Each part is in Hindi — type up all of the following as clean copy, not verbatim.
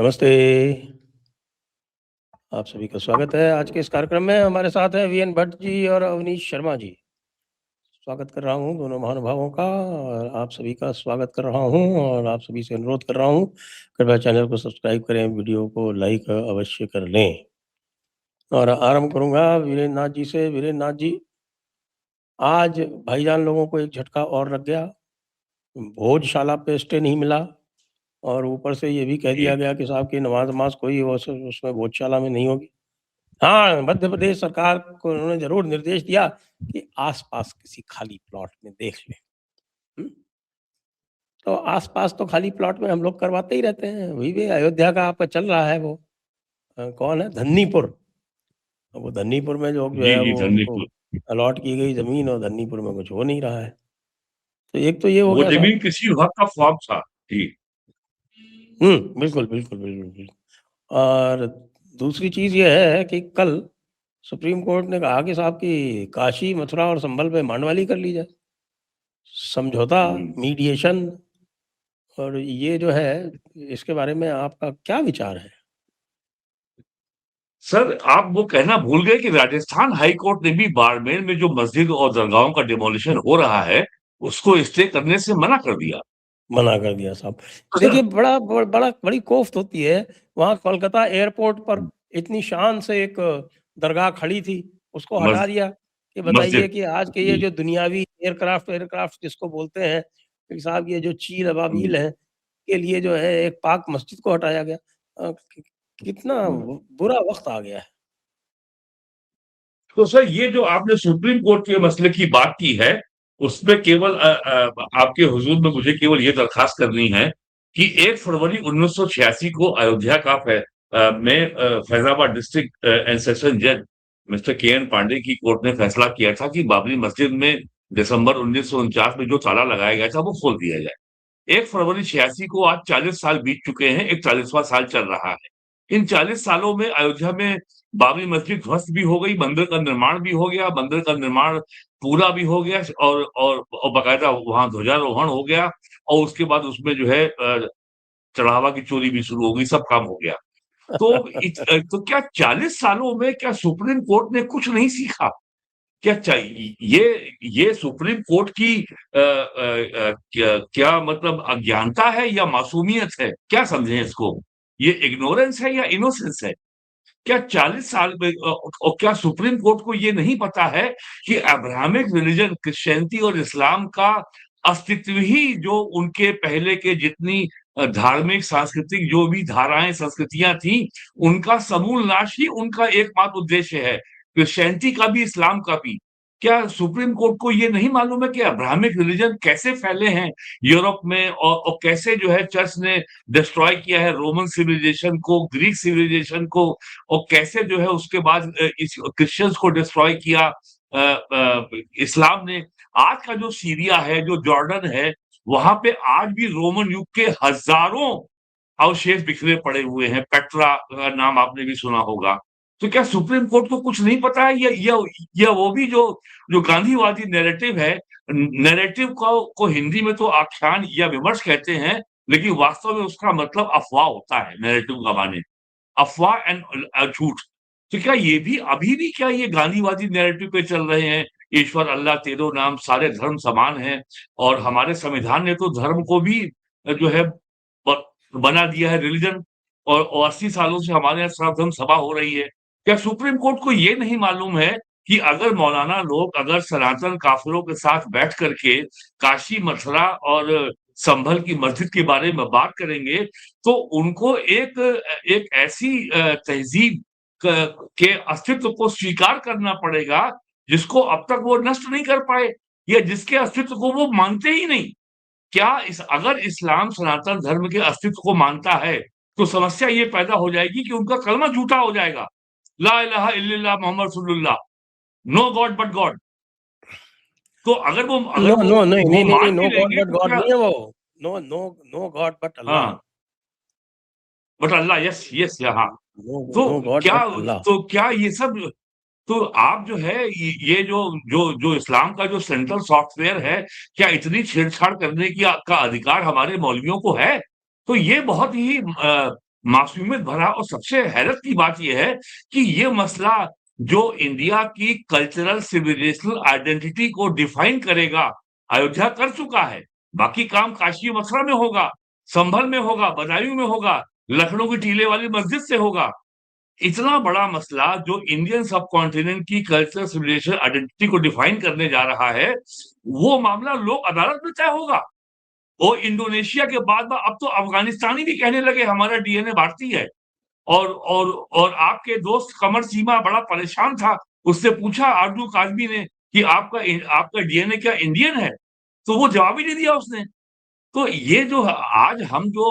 नमस्ते। आप सभी का स्वागत है आज के इस कार्यक्रम में। हमारे साथ हैं वीएन भट्ट जी और अवनीश शर्मा जी। स्वागत कर रहा हूँ दोनों महानुभावों का और आप सभी का स्वागत कर रहा हूँ और आप सभी से अनुरोध कर रहा हूँ, कृपया चैनल को सब्सक्राइब करें, वीडियो को लाइक अवश्य कर लें। और आरंभ करूँगा वीरेंद्र नाथ जी से। वीरेंद्र नाथ जी, आज भाईजान लोगों को एक झटका और लग गया। भोजशाला पे स्टे नहीं मिला और ऊपर से ये भी कह दिया जी, गया कि साहब की नमाज कोई उसमें भोजशाला में नहीं होगी। हाँ, मध्य प्रदेश सरकार को उन्होंने ज़रूर निर्देश दिया कि आस-पास किसी खाली प्लॉट में देख लें। हुँ? तो आस-पास तो खाली प्लॉट में हम लोग करवाते ही रहते हैं। वही भी अयोध्या का आपका चल रहा है वो कौन है? धन्नीपुर। वो धन्नीपुर में जो जी, है जी, वो उनको धन्यपुर। अलॉट की गई ज़मीन और धन्नीपुर में कुछ हो नहीं रहा है। तो एक तो ये हो वो गया साहब। ज़मीन किसी विभाग का फ़ॉर्म था। जी, हुँ, बिल्कुल, बिल्कुल, बिल्कुल, बिल्कुल। और दूसरी चीज़ ये है कि कल सुप्रीम कोर्ट ने कहा कि साहब कि काशी, मथुरा और संभल पे मांडवाली कर ली जाए। समझौता, हुँ। मीडिएशन और ये जो है, इसके बारे में आपका क्या विचार है? सर, आप वो कहना भूल गए कि राजस्थान हाई कोर्ट ने भी बाड़मेर में जो मस्जिद और दरगाहों का डिमोलिशन हो रहा है, उसको स्टे करने से मना कर दिया। मना कर दिया साहब। तो सर देखिए बड़ी कोफ्त होती है, वहाँ कोलकाता एयरपोर्ट पर इतनी शान से एक दरगाह खड़ी थी, उसको हटा मस दिया कि बताइए मस्जिद कि आज के ये जी, जो दुनियावी एयरक्राफ्ट जिसको बोलते हैं, कि साहब ये जो चील हुँ, अबाबील हैं, के लिए जो है एक पाक मस्जिद को हटाया गया। कि कितना हुँ। बुरा वक़्त आ गया है। तो सर ये जो आपने सुप्रीम कोर्ट के मसले की बात की है, उसमें केवल आपके हुज़ूर में मुझे केवल ये दरख़्वास्त करनी है कि 1 फरवरी 1986 को अयोध्या का फैज़ाबाद डिस्ट्रिक्ट एंड सेशन जज मिस्टर के.एन. पांडे की कोर्ट ने फैसला किया था कि बाबरी मस्जिद में दिसंबर 1949 में जो ताला लगाया गया था, वो खोल दिया जाए। 1 फरवरी 86 को आज 40 साल बीत चुके हैं, एक 40वां साल चल रहा है। इन 40 सालों में अयोध्या में बाबरी मस्जिद ध्वस्त भी हो गई, मंदिर का निर्माण भी हो गया, मंदिर का निर्माण पूरा भी हो गया और बाकायदा वहाँ ध्वजारोहण हो गया और उसके बाद उसमें जो है चढ़ावा की चोरी भी शुरू हो गई, सब काम हो गया। तो क्या 40 सालों में क्या सुप्रीम कोर्ट ने कुछ नहीं सीखा? क्या चाहिए ये सुप्रीम कोर्ट की क्या मतलब अज्ञानता है या मासूमियत है? क्या समझें इसको? ये इग्नोरेंस है या इनोसेंस है? क्या 40 साल में और क्या सुप्रीम कोर्ट को ये नहीं पता है कि अब्राहमिक रिलीजन क्रिश्चियनिटी और इस्लाम का अस्तित्व ही जो उनके पहले के जितनी धार्मिक, सांस्कृतिक जो भी धाराएँ, संस्कृतियाँ थी, उनका समूल नाश ही उनका एकमात्र उद्देश्य है। क्रिश्चियनिटी का भी, इस्लाम का भी। क्या सुप्रीम कोर्ट को ये नहीं मालूम है कि अब्राहमिक रिलीजन कैसे फैले हैं यूरोप में और कैसे जो है चर्च ने डिस्ट्रॉय किया है रोमन सिविलाइजेशन को, ग्रीक सिविलाइजेशन को और कैसे जो है उसके बाद इस क्रिश्चियंस को डिस्ट्रॉय किया इस्लाम ने। आज का जो सीरिया है, जो जॉर्डन है, वहाँ पे आज भी रोमन युग के हज़ारों अवशेष बिखरे पड़े हुए हैं। पेट्रा का नाम आपने भी सुना होगा। तो क्या सुप्रीम कोर्ट को कुछ नहीं पता है या वो भी जो जो गांधीवादी नैरेटिव है, नैरेटिव को हिंदी में तो आख्यान या विमर्श कहते हैं, लेकिन वास्तव में उसका मतलब अफ़वाह होता है, नैरेटिव का माने। अफ़वाह एंड झूठ। तो क्या ये भी अभी भी क्या ये गांधीवादी नैरेटिव पे चल रहे हैं? ईश्वर, अल्लाह, तेरो नाम, सारे धर्म समान हैं और हमारे संविधान ने तो धर्म को भी जो है ब बना दिया है रिलिजन और 80 सालों से हमारे यहाँ सर्वधर्म सभा हो रही है। क्या सुप्रीम कोर्ट को ये नहीं मालूम है कि अगर मौलाना लोग अगर सनातन काफ़िरों के साथ बैठ कर के काशी, मथुरा और संभल की मस्जिद के बारे में बात करेंगे, तो उनको एक ऐसी तहज़ीब क के अस्तित्व को स्वीकार करना पड़ेगा, जिसको अब तक वो नष्ट नहीं कर पाए या जिसके अस्तित्व को वो मानते ही नहीं। क्या इस अगर इस्लाम सनातन धर्म के अस्तित्व को मानता है, तो समस्या ये पैदा हो जाएगी कि उनका कलमा झूठा हो जाएगा। ला इलाहा इल्लल्लाह मोहम्मद रसूलुल्लाह, नो गॉड बट गॉड। तो अगर नो, वो नो, नहीं, नहीं, वो नहीं, नहीं, मान नो भी गॉड लेंगे बट तो गॉड क्या नहीं है वो। No no no God but Allah. हाँ, बट अल्लाह यस, यस, हाँ। नो तो नो गॉड क्या बट अल्लाह। तो क्या ये सब तो आप जो है ये जो इस्लाम का जो सेंट्रल सॉफ्टवेयर है, क्या इतनी छेड़छाड़ करने का अधिकार हमारे मौलवियों को है? तो ये बहुत ही मासूमियत भरा और सबसे हैरत की बात ये है कि ये मसला जो इंडिया की कल्चरल सिविलाइजेशनल आइडेंटिटी को डिफाइन करेगा, अयोध्या कर चुका है। बाकी काम काशी और मथुरा में होगा, संभल में होगा, बदायूं में होगा, लखनऊ की टीले वाली मस्जिद से होगा। इतना बड़ा मसला जो इंडियन सब कॉन्टिनेंट की कल्चरल सिविलाइजेशन आइडेंटिटी को डिफाइन करने जा रहा है, वो मामला लोक अदालत में तय होगा। और इंडोनेशिया के बाद में अब तो अफगानिस्तानी भी कहने लगे हमारा डीएनए भारतीय है। और आपके दोस्त कमर सीमा बड़ा परेशान था, उससे पूछा आरजू काज़मी ने कि आपका डीएनए क्या इंडियन है? तो वो जवाब ही नहीं दिया उसने। तो ये जो आज हम जो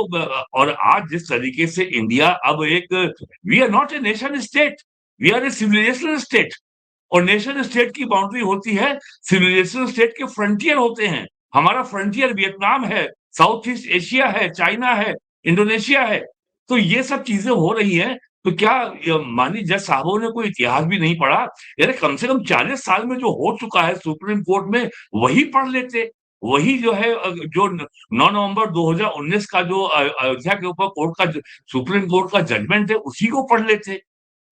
और आज जिस तरीके से इंडिया अब एक we are not a nation state, we are a civilisational state. और नेशन स्टेट की बाउंड्री होती है, सिविलाइजेशन स्टेट के फ्रंटियर होते हैं। हमारा फ्रंटियर वियतनाम है, साउथ ईस्ट एशिया है, चाइना है, इंडोनेशिया है। तो ये सब चीजें हो रही हैं, तो क्या माननीय जज साहबों ने कोई इतिहास भी नहीं पढ़ा? यार कम से कम 40 साल में जो हो चुका है सुप्रीम कोर्ट में, वही पढ़ लेते। वही जो है जो 9 नवंबर 2019 का जो अयोध्या के ऊपर कोर्ट का सुप्रीम कोर्ट का जजमेंट है, उसी को पढ़ लेते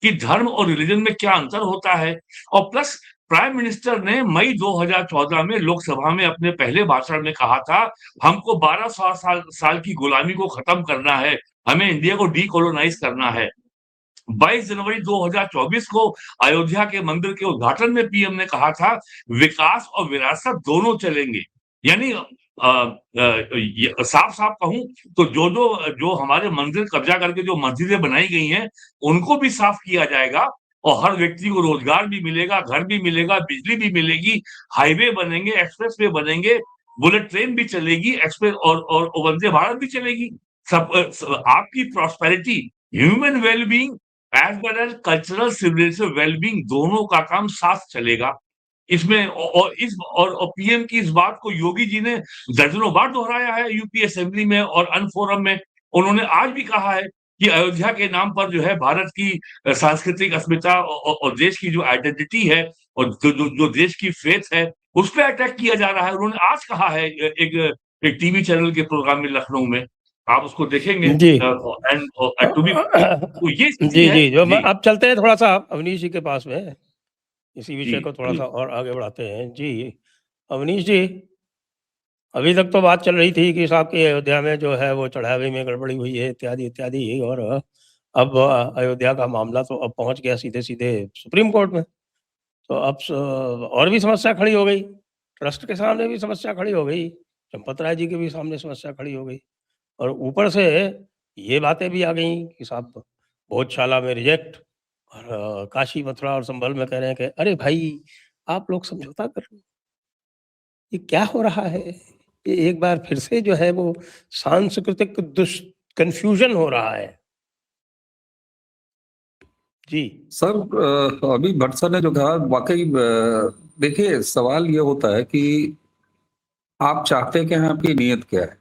कि धर्म और रिलीजन में क्या अंतर होता है। और प्लस प्राइम मिनिस्टर ने मई 2014 में लोकसभा में अपने पहले भाषण में कहा था, हमको 1200 साल की गुलामी को खत्म करना है, हमें इंडिया को डीकोलोनाइज करना है। 22 जनवरी 2024 को अयोध्या के मंदिर के उद्घाटन में पीएम ने कहा था, विकास और विरासत दोनों चलेंगे। यानी साफ-साफ कहूँ तो जो हमारे मंदिर कब्जा करके जो मस्जिदें बनाई गई हैं, उनको भी साफ किया जाएगा और हर व्यक्ति को रोजगार भी मिलेगा, घर भी मिलेगा, बिजली भी मिलेगी, हाईवे बनेंगे, एक्सप्रेसवे बनेंगे, बुलेट ट्रेन भी चलेगी, एक्सप्रेस और वंदे भारत भी चलेगी। आपकी prosperity, human wellbeing as well as cultural civilisation wellbeing दोनों का काम साथ चलेगा। इसमें और पीएम की इस बात को योगी जी ने दर्जनों बार दोहराया है यूपी असेंबली में और अन्य फोरम में। उन्होंने आज भी कहा है कि अयोध्या के नाम पर जो है भारत की सांस्कृतिक अस्मिता और देश की जो आइडेंटिटी है और जो देश की फेथ है, उस पे अटैक किया जा रहा है। उन्होंने आज कहा है एक टीवी चैनल के प्रोग्राम में लखनऊ में, आप उसको देखेंगे जी। एंड टू बी तो ये स्थिति जी, है। जी, जो जी। अब चलते हैं थोड़ा-सा अवनीश जी के पास में, इसी जी, विषय को जी। थोड़ा-सा और आगे बढ़ाते हैं। जी, अवनीश जी, अभी तक तो बात चल रही थी कि साहब की अयोध्या में जो है वो चढ़ावे में गड़बड़ी हुई है इत्यादि, इत्यादि और अब अयोध्या का मामला तो अब पहुँच गया सीधे-सीधे सुप्रीम कोर्ट में। तो अब और भी समस्या खड़ी हो गई, ट्रस्ट के सामने भी समस्या खड़ी हो गई, चंपत राय जी के भी सामने समस्या खड़ी हो गई और ऊपर से ये बातें भी आ गई कि साहब भोजशाला में रिजेक्ट और काशी, मथुरा और संभल में कह रहे हैं कि अरे भाई, आप लोग समझौता कर लो। ये क्या हो रहा है? ये एक बार फिर से जो है वो सांस्कृतिक कन्फ्यूजन हो रहा है। जी। सर अभी भट्ट सर ने जो कहा वाकई देखिए सवाल ये होता है कि आप चाहते क्या हैं, आपकी नीयत क्या है?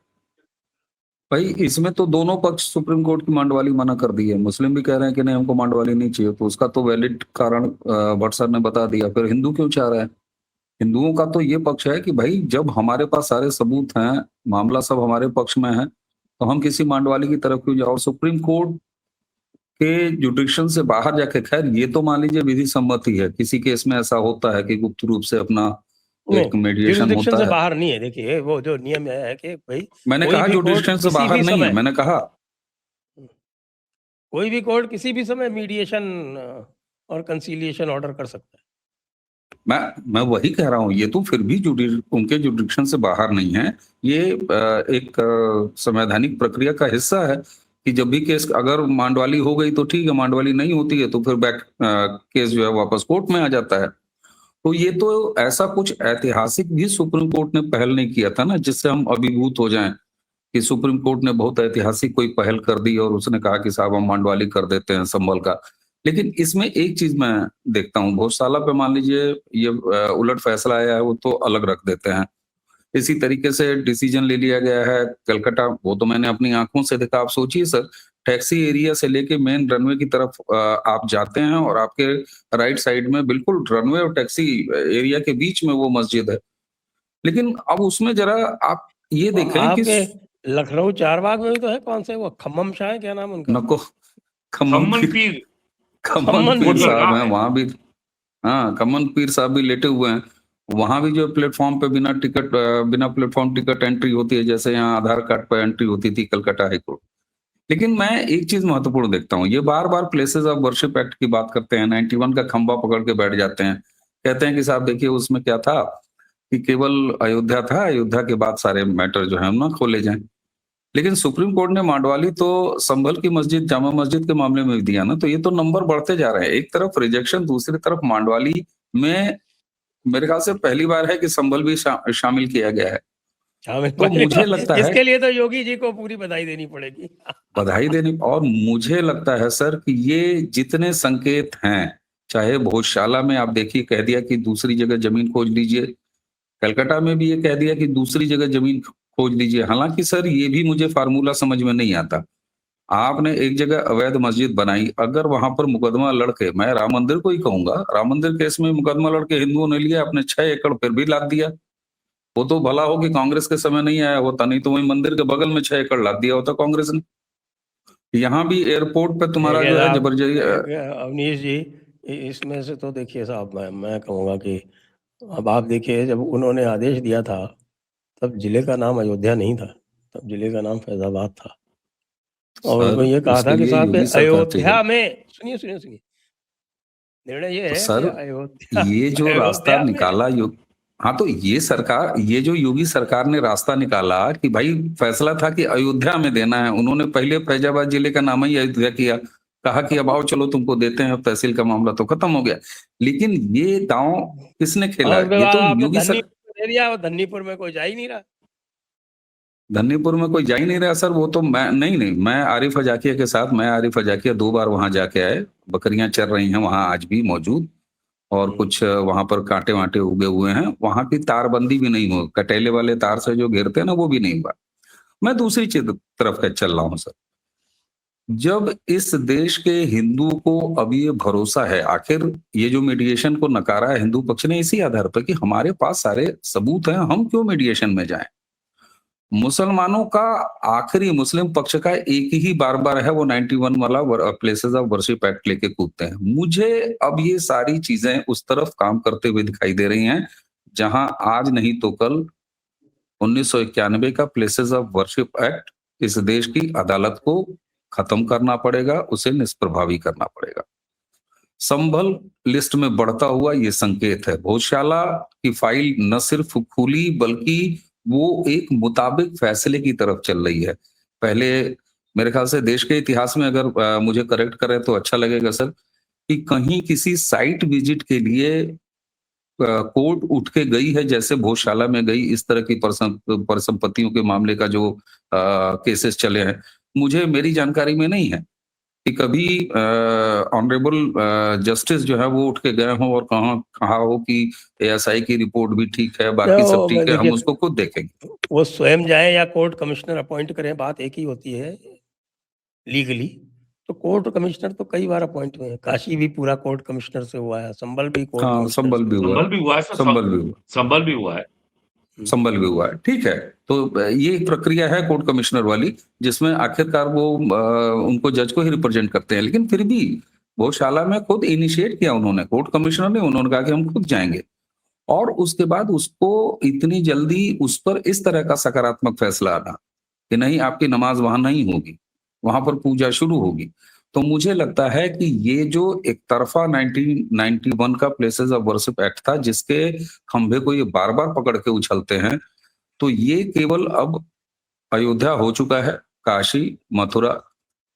भाई इसमें तो दोनों पक्ष सुप्रीम कोर्ट की मांडवाली मना कर दी है, मुस्लिम भी कह रहे हैं कि नहीं हमको मांडवाली नहीं चाहिए, तो उसका तो वैलिड कारण भट्ट सर ने बता दिया। फिर हिंदू क्यों चाह रहा है? हिंदुओं का तो ये पक्ष है कि भाई जब हमारे पास सारे सबूत हैं, मामला सब हमारे पक्ष में है, तो हम किसी मांडवाली की तरफ क्यों जाओ? और सुप्रीम कोर्ट के जुडिक्शन से बाहर जाके, खैर ये तो मान लीजिए विधि सम्मति है, किसी केस में ऐसा होता है कि गुप्त रूप से अपना एक नहीं, मीडिएशन जुरिसडिक्शन होता से है। बाहर नहीं है। देखिए, वो जो नियम है कि भई मैंने कोई कहा भी कोर्ट जुडिक्शन से किसी बाहर भी नहीं है, समय मैंने कहा कोई भी कोर्ट किसी भी समय मीडिएशन और कंसीलिएशन ऑर्डर कर सकता है। मैं वही कह रहा हूँ, ये तो फिर भी उनके जुडिक्शन से बाहर नहीं है। ये एक संवैधानिक प्रक्रिया का हिस्सा है कि जब भी केस अगर मांडवाली हो गई तो ठीक है, मांडवाली नहीं होती है तो फिर बैक केस जो है वापस कोर्ट में आ जाता है। तो ये तो ऐसा कुछ ऐतिहासिक भी सुप्रीम कोर्ट ने पहल नहीं किया था ना, जिससे हम अभिभूत हो जाएं कि सुप्रीम कोर्ट ने बहुत ऐतिहासिक कोई पहल कर दी और उसने कहा कि साहब हम मांडवाली कर देते हैं संभल का। लेकिन इसमें एक चीज मैं देखता हूँ, भोजशाला पे मान लीजिए ये उलट फैसला आया है, वो तो अलग रख देते हैं। इसी तरीके से डिसीजन ले लिया गया है कलकत्ता, वो तो मैंने अपनी आंखों से देखा। आप सोचिए सर, टैक्सी एरिया से लेके मेन रनवे की तरफ आप जाते हैं और आपके राइट साइड में बिल्कुल रनवे और टैक्सी एरिया के बीच में वो मस्जिद है। लेकिन अब उसमें जरा आप ये देखें कि आपके लखनऊ चारबाग में भी तो है, कौन से वो खम्मम शाह है, क्या नाम उनका? नको खम्मन खम्मन पीर पीर खम्मन खम्मन पीर वो पीर। साहब दरगाह हैं है। वहां भी। हाँ, खम्मन पीर साहब भी लेटे हुए हैं। वहां भी जो प्लेटफॉर्म पे बिना प्लेटफॉर्म टिकट एंट्री होती है, जैसे यहाँ आधार कार्ड पर एंट्री होती थी कलकत्ता हाईकोर्ट। लेकिन मैं एक चीज महत्वपूर्ण देखता हूँ, ये बार बार प्लेसेस ऑफ वर्शिप एक्ट की बात करते हैं, 91 का खंबा पकड़ के बैठ जाते हैं, कहते हैं कि साहब देखिए उसमें क्या था कि केवल अयोध्या था, अयोध्या के बाद सारे मैटर जो है ना खोले जाएं। लेकिन सुप्रीम कोर्ट ने मांडवाली तो संभल की मस्जिद, जामा मस्जिद के मामले में भी दिया ना, तो ये तो नंबर बढ़ते जा रहे हैं। एक तरफ रिजेक्शन, दूसरी तरफ मांडवाली में मेरे ख्याल से पहली बार है कि संभल भी शामिल किया गया है। शामिल तो पहली मुझे बार। लगता है इसके लिए तो योगी जी को पूरी बधाई देनी पड़ेगी। बधाई देने, और मुझे लगता है सर कि ये जितने संकेत हैं, चाहे भोजशाला में आप देखिए कह दिया कि दूसरी जगह जमीन खोज लीजिए, कलकत्ता में भी ये कह दिया कि दूसरी जगह जमीन खोज लीजिए। हालांकि सर ये भी मुझे फार्मूला समझ में नहीं आता। आपने एक जगह अवैध मस्जिद बनाई, अगर वहां पर मुकदमा लड़के, मैं राम मंदिर को ही कहूंगा, राम मंदिर केस में मुकदमा लड़के हिंदुओं ने लिया, अपने 6 एकड़ फिर भी लाद दिया। वो तो भला हो कि कांग्रेस के समय नहीं आया होता, नहीं तो वही मंदिर के बगल में 6 एकड़ लाद दिया होता कांग्रेस ने। यहाँ भी एयरपोर्ट पे तुम्हारा देखिए जो है साहब, जबरदस्ती अवनीश जी, इसमें से तो देखिए साहब, मैं कहूँगा कि अब आप देखिए, जब उन्होंने आदेश दिया था तब जिले का नाम अयोध्या नहीं था, तब जिले का नाम फैजाबाद था। और उनको सर ये कहा उसके था कि लिए साहब कि योगी सरकार चाहिए। अयोध्या में, सुनिए सुनिए सुनिए, निर्णय ये तो है कि सर अयोध्या, ये जो रास्ता अयोध्या में। निकाला हाँ, तो ये सरकार, ये जो योगी सरकार ने रास्ता निकाला कि भाई फैसला था कि अयोध्या में देना है, उन्होंने पहले फैजाबाद जिले का नाम ही अयोध्या किया, कहा कि अब आओ चलो तुमको देते हैं, अब तहसील का मामला तो खत्म हो गया। लेकिन ये दांव किसने खेला? और उसके ये बाद तो आपने योगी सर। धन्नीपुर दे दिया, और धन्नीपुर में कोई जा ही नहीं रहा। धन्नीपुर में कोई जा ही नहीं रहा सर। वो तो मैं नहीं नहीं मैं आरिफ अजाकिया के साथ, मैं आरिफ अजाकिया 2 बार वहां जाके आए। बकरियां चर रही हैं वहां आज भी मौजूद, और कुछ वहां पर कांटे वांटे उगे हुए हैं। वहां की तारबंदी भी नहीं हो, कटेले वाले तार से जो घेरते हैं ना, वो भी नहीं हुआ। मैं दूसरी चीज तरफ का चल रहा हूँ सर। जब इस देश के हिंदू को अब ये भरोसा है, आखिर ये जो मीडिएशन को नकारा है हिंदू पक्ष ने इसी आधार पर कि हमारे पास सारे सबूत हैं, हम क्यों मीडिएशन में जाएं। मुसलमानों का आखिरी, मुस्लिम पक्ष का एक ही बार बार है, वो 91 वाला प्लेसेस ऑफ वर्शिप एक्ट लेके कूदते हैं। मुझे अब ये सारी चीजें उस तरफ काम करते हुए दिखाई दे रही हैं, जहां आज नहीं तो कल 1991 का प्लेसेस ऑफ वर्शिप एक्ट इस देश की अदालत को खत्म करना पड़ेगा, उसे निष्प्रभावी करना पड़ेगा। संभल लिस्ट में बढ़ता हुआ ये संकेत है। भोजशाला की फाइल न सिर्फ खुली, बल्कि वो एक मुताबिक फैसले की तरफ चल रही है। पहले मेरे ख्याल से देश के इतिहास में, अगर मुझे करेक्ट करें तो अच्छा लगेगा सर, कि कहीं किसी साइट विजिट के लिए कोर्ट उठ के गई है जैसे भोजशाला में गई, इस तरह की परिसंपत्तियों के मामले का जो केसेस चले हैं, मुझे, मेरी जानकारी में नहीं है कि कभी ऑनरेबल जस्टिस जो है वो उठ के गए हों और कहा हो कि एएसआई की रिपोर्ट भी ठीक है, बाकी सब तो ठीक है, हम देखिए, उसको खुद देखेंगे। वो स्वयं जाए या कोर्ट कमिश्नर अपॉइंट करें, बात एक ही होती है लीगली। तो कोर्ट कमिश्नर तो कई बार अपॉइंट हुए हैं, काशी भी पूरा कोर्ट कमिश्नर से हुआ है, संभल भी कोर्ट हाँ, कमिश्नर से हुआ संभल भी हुआ है सर, संभल भी हुआ, संभल भी हुआ है। संभल भी हुआ है, ठीक है। तो ये एक प्रक्रिया है कोर्ट कमिश्नर वाली, जिसमें आखिरकार वो उनको जज को ही रिप्रेजेंट करते हैं। लेकिन फिर भी गौशाला में खुद इनिशिएट किया उन्होंने, कोर्ट कमिश्नर ने, उन्होंने कहा कि हम खुद जाएंगे। और उसके बाद उसको इतनी जल्दी उस पर इस तरह का सकारात्मक फैसला आना कि नहीं, आपकी नमाज वहां नहीं होगी, वहां पर पूजा शुरू होगी। तो मुझे लगता है कि ये जो एक तरफा 1991 का प्लेसेस ऑफ वर्शिप एक्ट था, जिसके खंभे को ये बार बार पकड़ के उछलते हैं, तो ये केवल अब अयोध्या हो चुका है, काशी, मथुरा।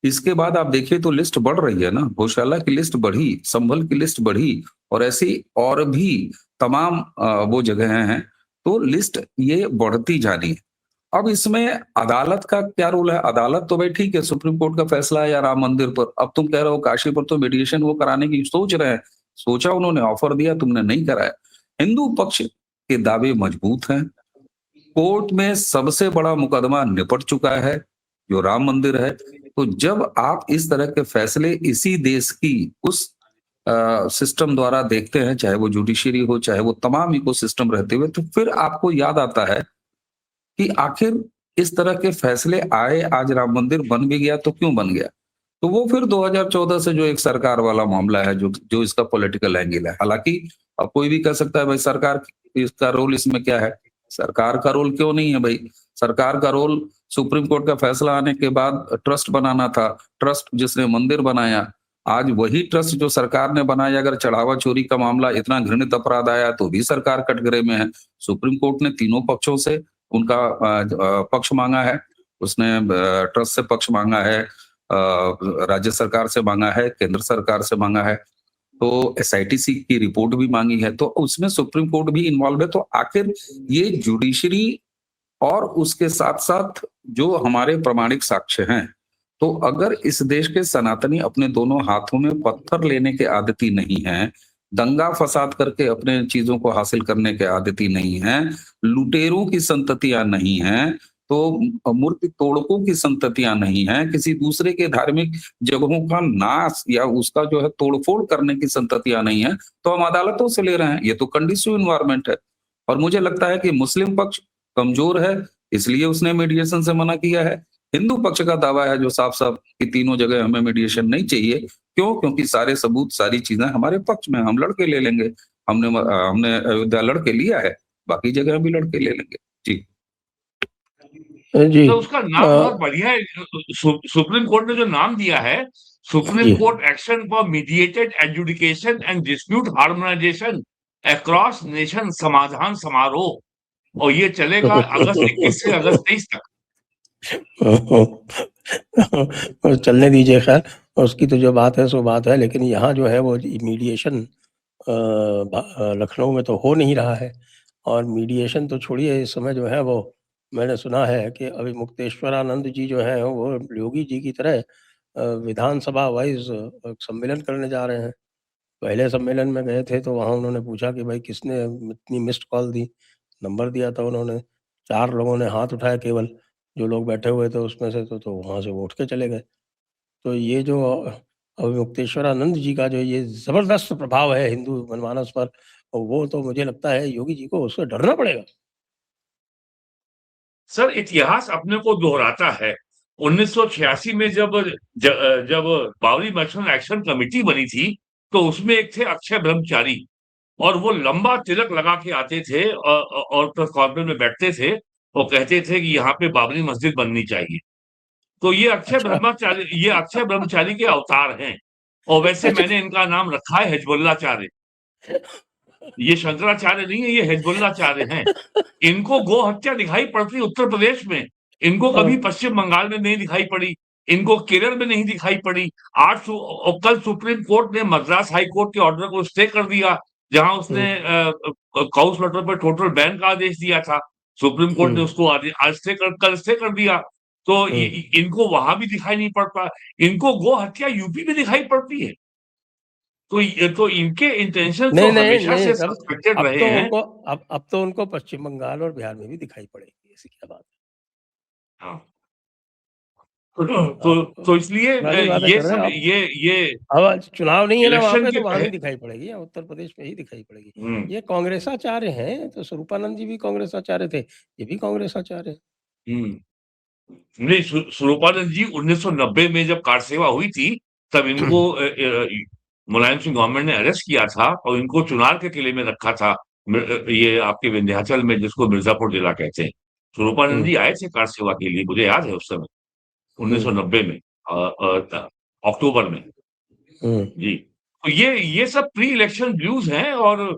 इसके बाद आप देखिए तो लिस्ट बढ़ रही है ना, गौशाला की लिस्ट बढ़ी, संभल की लिस्ट बढ़ी, और ऐसी और भी तमाम वो जगह हैं। तो लिस्ट ये बढ़ती जानी है। अब इसमें अदालत का क्या रोल है? अदालत तो भाई ठीक है, सुप्रीम कोर्ट का फैसला है या राम मंदिर पर। अब तुम कह रहे हो काशी पर तो मेडिएशन वो कराने की सोच रहे हैं, सोचा, उन्होंने ऑफर दिया, तुमने नहीं कराया। हिंदू पक्ष के दावे मजबूत हैं, कोर्ट में सबसे बड़ा मुकदमा निपट चुका है जो राम मंदिर है। तो जब आप इस तरह के फैसले इसी देश की उस सिस्टम द्वारा देखते हैं, चाहे वो जुडिशरी हो, चाहे वो तमाम इकोसिस्टम रहते हुए, तो फिर आपको याद आता है कि आखिर इस तरह के फैसले आए, आज राम मंदिर बन भी गया तो क्यों बन गया? तो वो फिर 2014 से जो एक सरकार वाला मामला है, जो जो इसका पॉलिटिकल एंगल है। हालाँकि अब कोई भी कह सकता है भाई सरकार इसका रोल इसमें क्या है? सरकार का रोल क्यों नहीं है भई? सरकार का रोल सुप्रीम कोर्ट का फैसला आने के बाद ट्रस्ट बनाना था। ट्रस्ट जिसने मंदिर बनाया, आज वही ट्रस्ट जो सरकार ने बनाया, अगर चढ़ावा चोरी का मामला इतना घृणित अपराध आया तो भी सरकार कटघरे में है। सुप्रीम कोर्ट ने तीनों पक्षों से उनका पक्ष माँगा है। उसने ट्रस्ट से पक्ष माँगा है, राज्य सरकार से माँगा है, केंद्र सरकार से माँगा है, तो एसआईटीसी की रिपोर्ट भी माँगी है, तो उसमें सुप्रीम कोर्ट भी इन्वॉल्व है। तो आखिर ये जुडिशरी और उसके साथ-साथ जो हमारे प्रामाणिक साक्ष्य हैं, तो अगर इस देश के सनातनी अपने दोनों हाथों में पत्थर लेने के आदती नहीं हैं, दंगा-फसाद करके अपने चीज़ों को हासिल करने के आदती नहीं हैं, लुटेरों की संततियाँ नहीं हैं, तो मूर्ति तोड़कों की संततियाँ नहीं हैं, किसी दूसरे के धार्मिक जगहों का नाश या उसका जो है तोड़-फोड़ करने की संततियाँ नहीं हैं, तो हम अदालतों से ले रहे हैं। ये तो कंडीसिव एनवायरनमेंट है। और मुझे लगता है कि मुस्लिम पक्ष कमज़ोर है, इसलिए उसने मीडिएशन से मना किया है। हिंदू पक्ष का दावा है जो साफ-साफ कि तीनों जगह हमें मीडिएशन नहीं चाहिए। क्यों? क्योंकि सारे सबूत, सारी चीज़ें हमारे पक्ष में हैं, हम लड़ के ले लेंगे। हमने अयोध्या लड़ के लिया है, बाकी जगह भी लड़ के ले लेंगे। जी। जी। तो उसका नाम बहुत बढ़िया है। सुप्रीम कोर्ट ने जो नाम दिया है, सुप्रीम जी। Court action for mediated adjudication and dispute harmonisation across nation समाधान समारोह, और ये चलेगा अगस्त 21 से अगस्त 23 तक। और चलने दीजिए, खैर उसकी तो जो बात है सो बात है, लेकिन यहाँ जो है वो मीडिएशन लखनऊ में तो हो नहीं रहा है। और मीडिएशन तो छोड़िए, इस समय जो है वो मैंने सुना है कि अभी मुक्तेश्वरानंद जी जो हैं वो योगी जी की तरह विधानसभा वाइज सम्मेलन करने जा रहे हैं। पहले सम्मेलन में गए थे तो वहाँ उन्होंने पूछा कि भाई किसने इतनी मिस्ड कॉल दी, नंबर दिया था उन्होंने, 4 लोगों ने हाथ उठाया केवल, जो लोग बैठे हुए थे उसमें से, तो वहाँ से वो उठ के चले गए। तो ये जो अभी मुक्तेश्वरानंद जी का जो ये ज़बरदस्त प्रभाव है हिंदू जनमानस पर, वो तो मुझे लगता है योगी जी को उससे डरना पड़ेगा। सर, इतिहास अपने को दोहराता है। 1986 में जब बावरी मसलन एक्शन कमेटी बनी थी, तो उसमें एक थे अक्षय ब्रह्मचारी, और वो लंबा तिलक लगा के आते थे और प्रेस कॉन्फ्रेंस में बैठते थे, वो कहते थे कि यहाँ पे बाबरी मस्जिद बननी चाहिए। तो अच्छा, ये अक्षय ब्रह्मचारी के अवतार हैं। और वैसे अच्छा। मैंने इनका नाम रखा है हिजबुल्लाचार्य। ये शंकराचार्य नहीं है, ये हिजबुल्लाचार्य हैं। इनको गो हत्या दिखाई पड़ती है उत्तर प्रदेश में, इनको कभी हाँ, पश्चिम बंगाल में नहीं दिखाई पड़ी, इनको केरल में नहीं दिखाई पड़ी। कल सुप्रीम कोर्ट ने मद्रास हाई कोर्ट के ऑर्डर को स्टे कर दिया, जहां उसने हुँ, काउ स्लॉटर पर टोटल बैन का आदेश दिया था। सुप्रीम कोर्ट ने हुँ, उसको आज कल स्टे कर दिया। तो हुँ। इनको वहां भी दिखाई नहीं पड़ता, इनको गो हत्या यूपी में दिखाई पड़ती है। तो इनके इंटेंशन तो नहीं, नहीं, हमेशा नहीं से सर, सस्पेक्टेड अब रहे तो हैं। उनको अब तो उनको पश्चिम बंगाल और बिहार में भी दिखाई पड़ेगी, ऐसी क्या बात हाँ। है। तो आप तो इसलिए पुरानी बातें ये कर रहे सब हैं आप। ये अब आज चुनाव नहीं है ना वहाँ इलेक्शन पे, के तो वहाँ नहीं पहले। दिखाई पड़ेगी, या उत्तर प्रदेश में ही दिखाई पड़ेगी। हुँ, ये कांग्रेसाचार्य हैं, तो स्वरूपानंद जी भी कांग्रेसाचार्य थे, ये भी कांग्रेसाचार्य हैं। हुँ। नहीं, स्वरूपानंद जी 1990 में जब कार सेवा हुई थी, तब इनको मुलायम सिंह गवर्नमेंट ने अरेस्ट किया था और इनको चुनार के किले में रखा था। ये आपके विंध्याचल में, जिसको मिर्ज़ापुर जिला कहते हैं। स्वरूपानंद हुँ, जी आए थे कार सेवा के लिए, मुझे याद है उस समय, हुँ, 1990 में अक्टूबर में। हुँ, जी। तो ये सब प्री इलेक्शन व्यूज़ हैं, और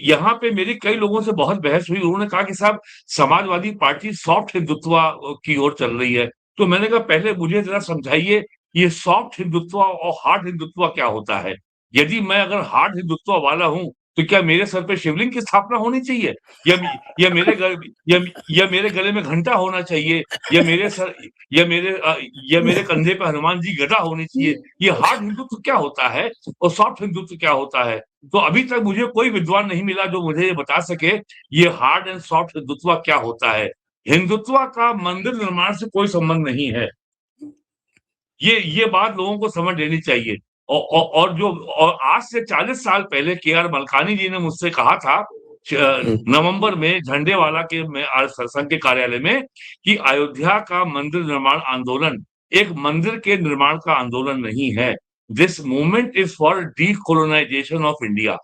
यहाँ पे मेरी कई लोगों से बहुत बहस हुई। उन्होंने कहा कि साहब, समाजवादी पार्टी सॉफ्ट हिंदुत्व की ओर चल रही है। तो मैंने कहा, पहले मुझे ज़रा समझाइए, ये सॉफ्ट हिंदुत्व और हार्ड हिंदुत्व क्या होता है? यदि मैं अगर हार्ड हिंदुत्व वाला हूँ, तो क्या मेरे सर पे शिवलिंग की स्थापना होनी चाहिए? या या मेरे गल या या मेरे गले में घंटा होना चाहिए? या मेरे सर या मेरे या मेरे कंधे पे हनुमान जी गदा होनी चाहिए? ये हार्ड हिंदुत्व क्या होता है और सॉफ्ट हिंदुत्व क्या होता है? तो अभी तक मुझे कोई विद्वान नहीं मिला जो मुझे ये बता सके ये हार्ड एंड सॉफ्ट हिंदुत्व क्या होता है। हिंदुत्व का मंदिर निर्माण से कोई संबंध नहीं है। ये बात लोगों को समझ लेनी चाहिए। और आज से 40 साल पहले के आर मलकानी जी ने मुझसे कहा था नवंबर में झंडेवाला के में संघ के कार्यालय में कि अयोध्या का मंदिर निर्माण आंदोलन एक मंदिर के निर्माण का आंदोलन नहीं है। This movement is for decolonisation of India.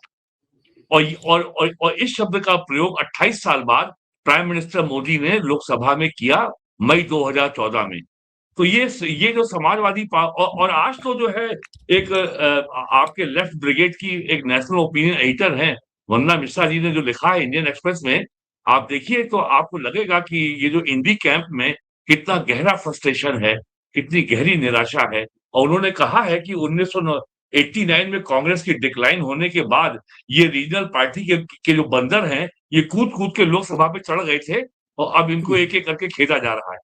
और इस शब्द का प्रयोग 28 साल बाद प्राइम मिनिस्टर मोदी ने लोकसभा में किया मई 2014 में। तो ये जो समाजवादी और आज तो जो है एक आपके लेफ्ट ब्रिगेड की एक नेशनल ओपिनियन एडिटर हैं वंदना मिश्रा जी ने जो लिखा है इंडियन एक्सप्रेस में, आप देखिए तो आपको लगेगा कि ये जो इंडी कैंप में कितना गहरा फ्रस्ट्रेशन है, कितनी गहरी निराशा है। और उन्होंने कहा है कि 1989 में कांग्रेस की डिक्लाइन होने के बाद ये रीजनल पार्टी के जो बंदर हैं, ये कूद-कूद के लोकसभा पे चढ़ गए थे और अब इनको एक-एक करके खेदा जा रहा है।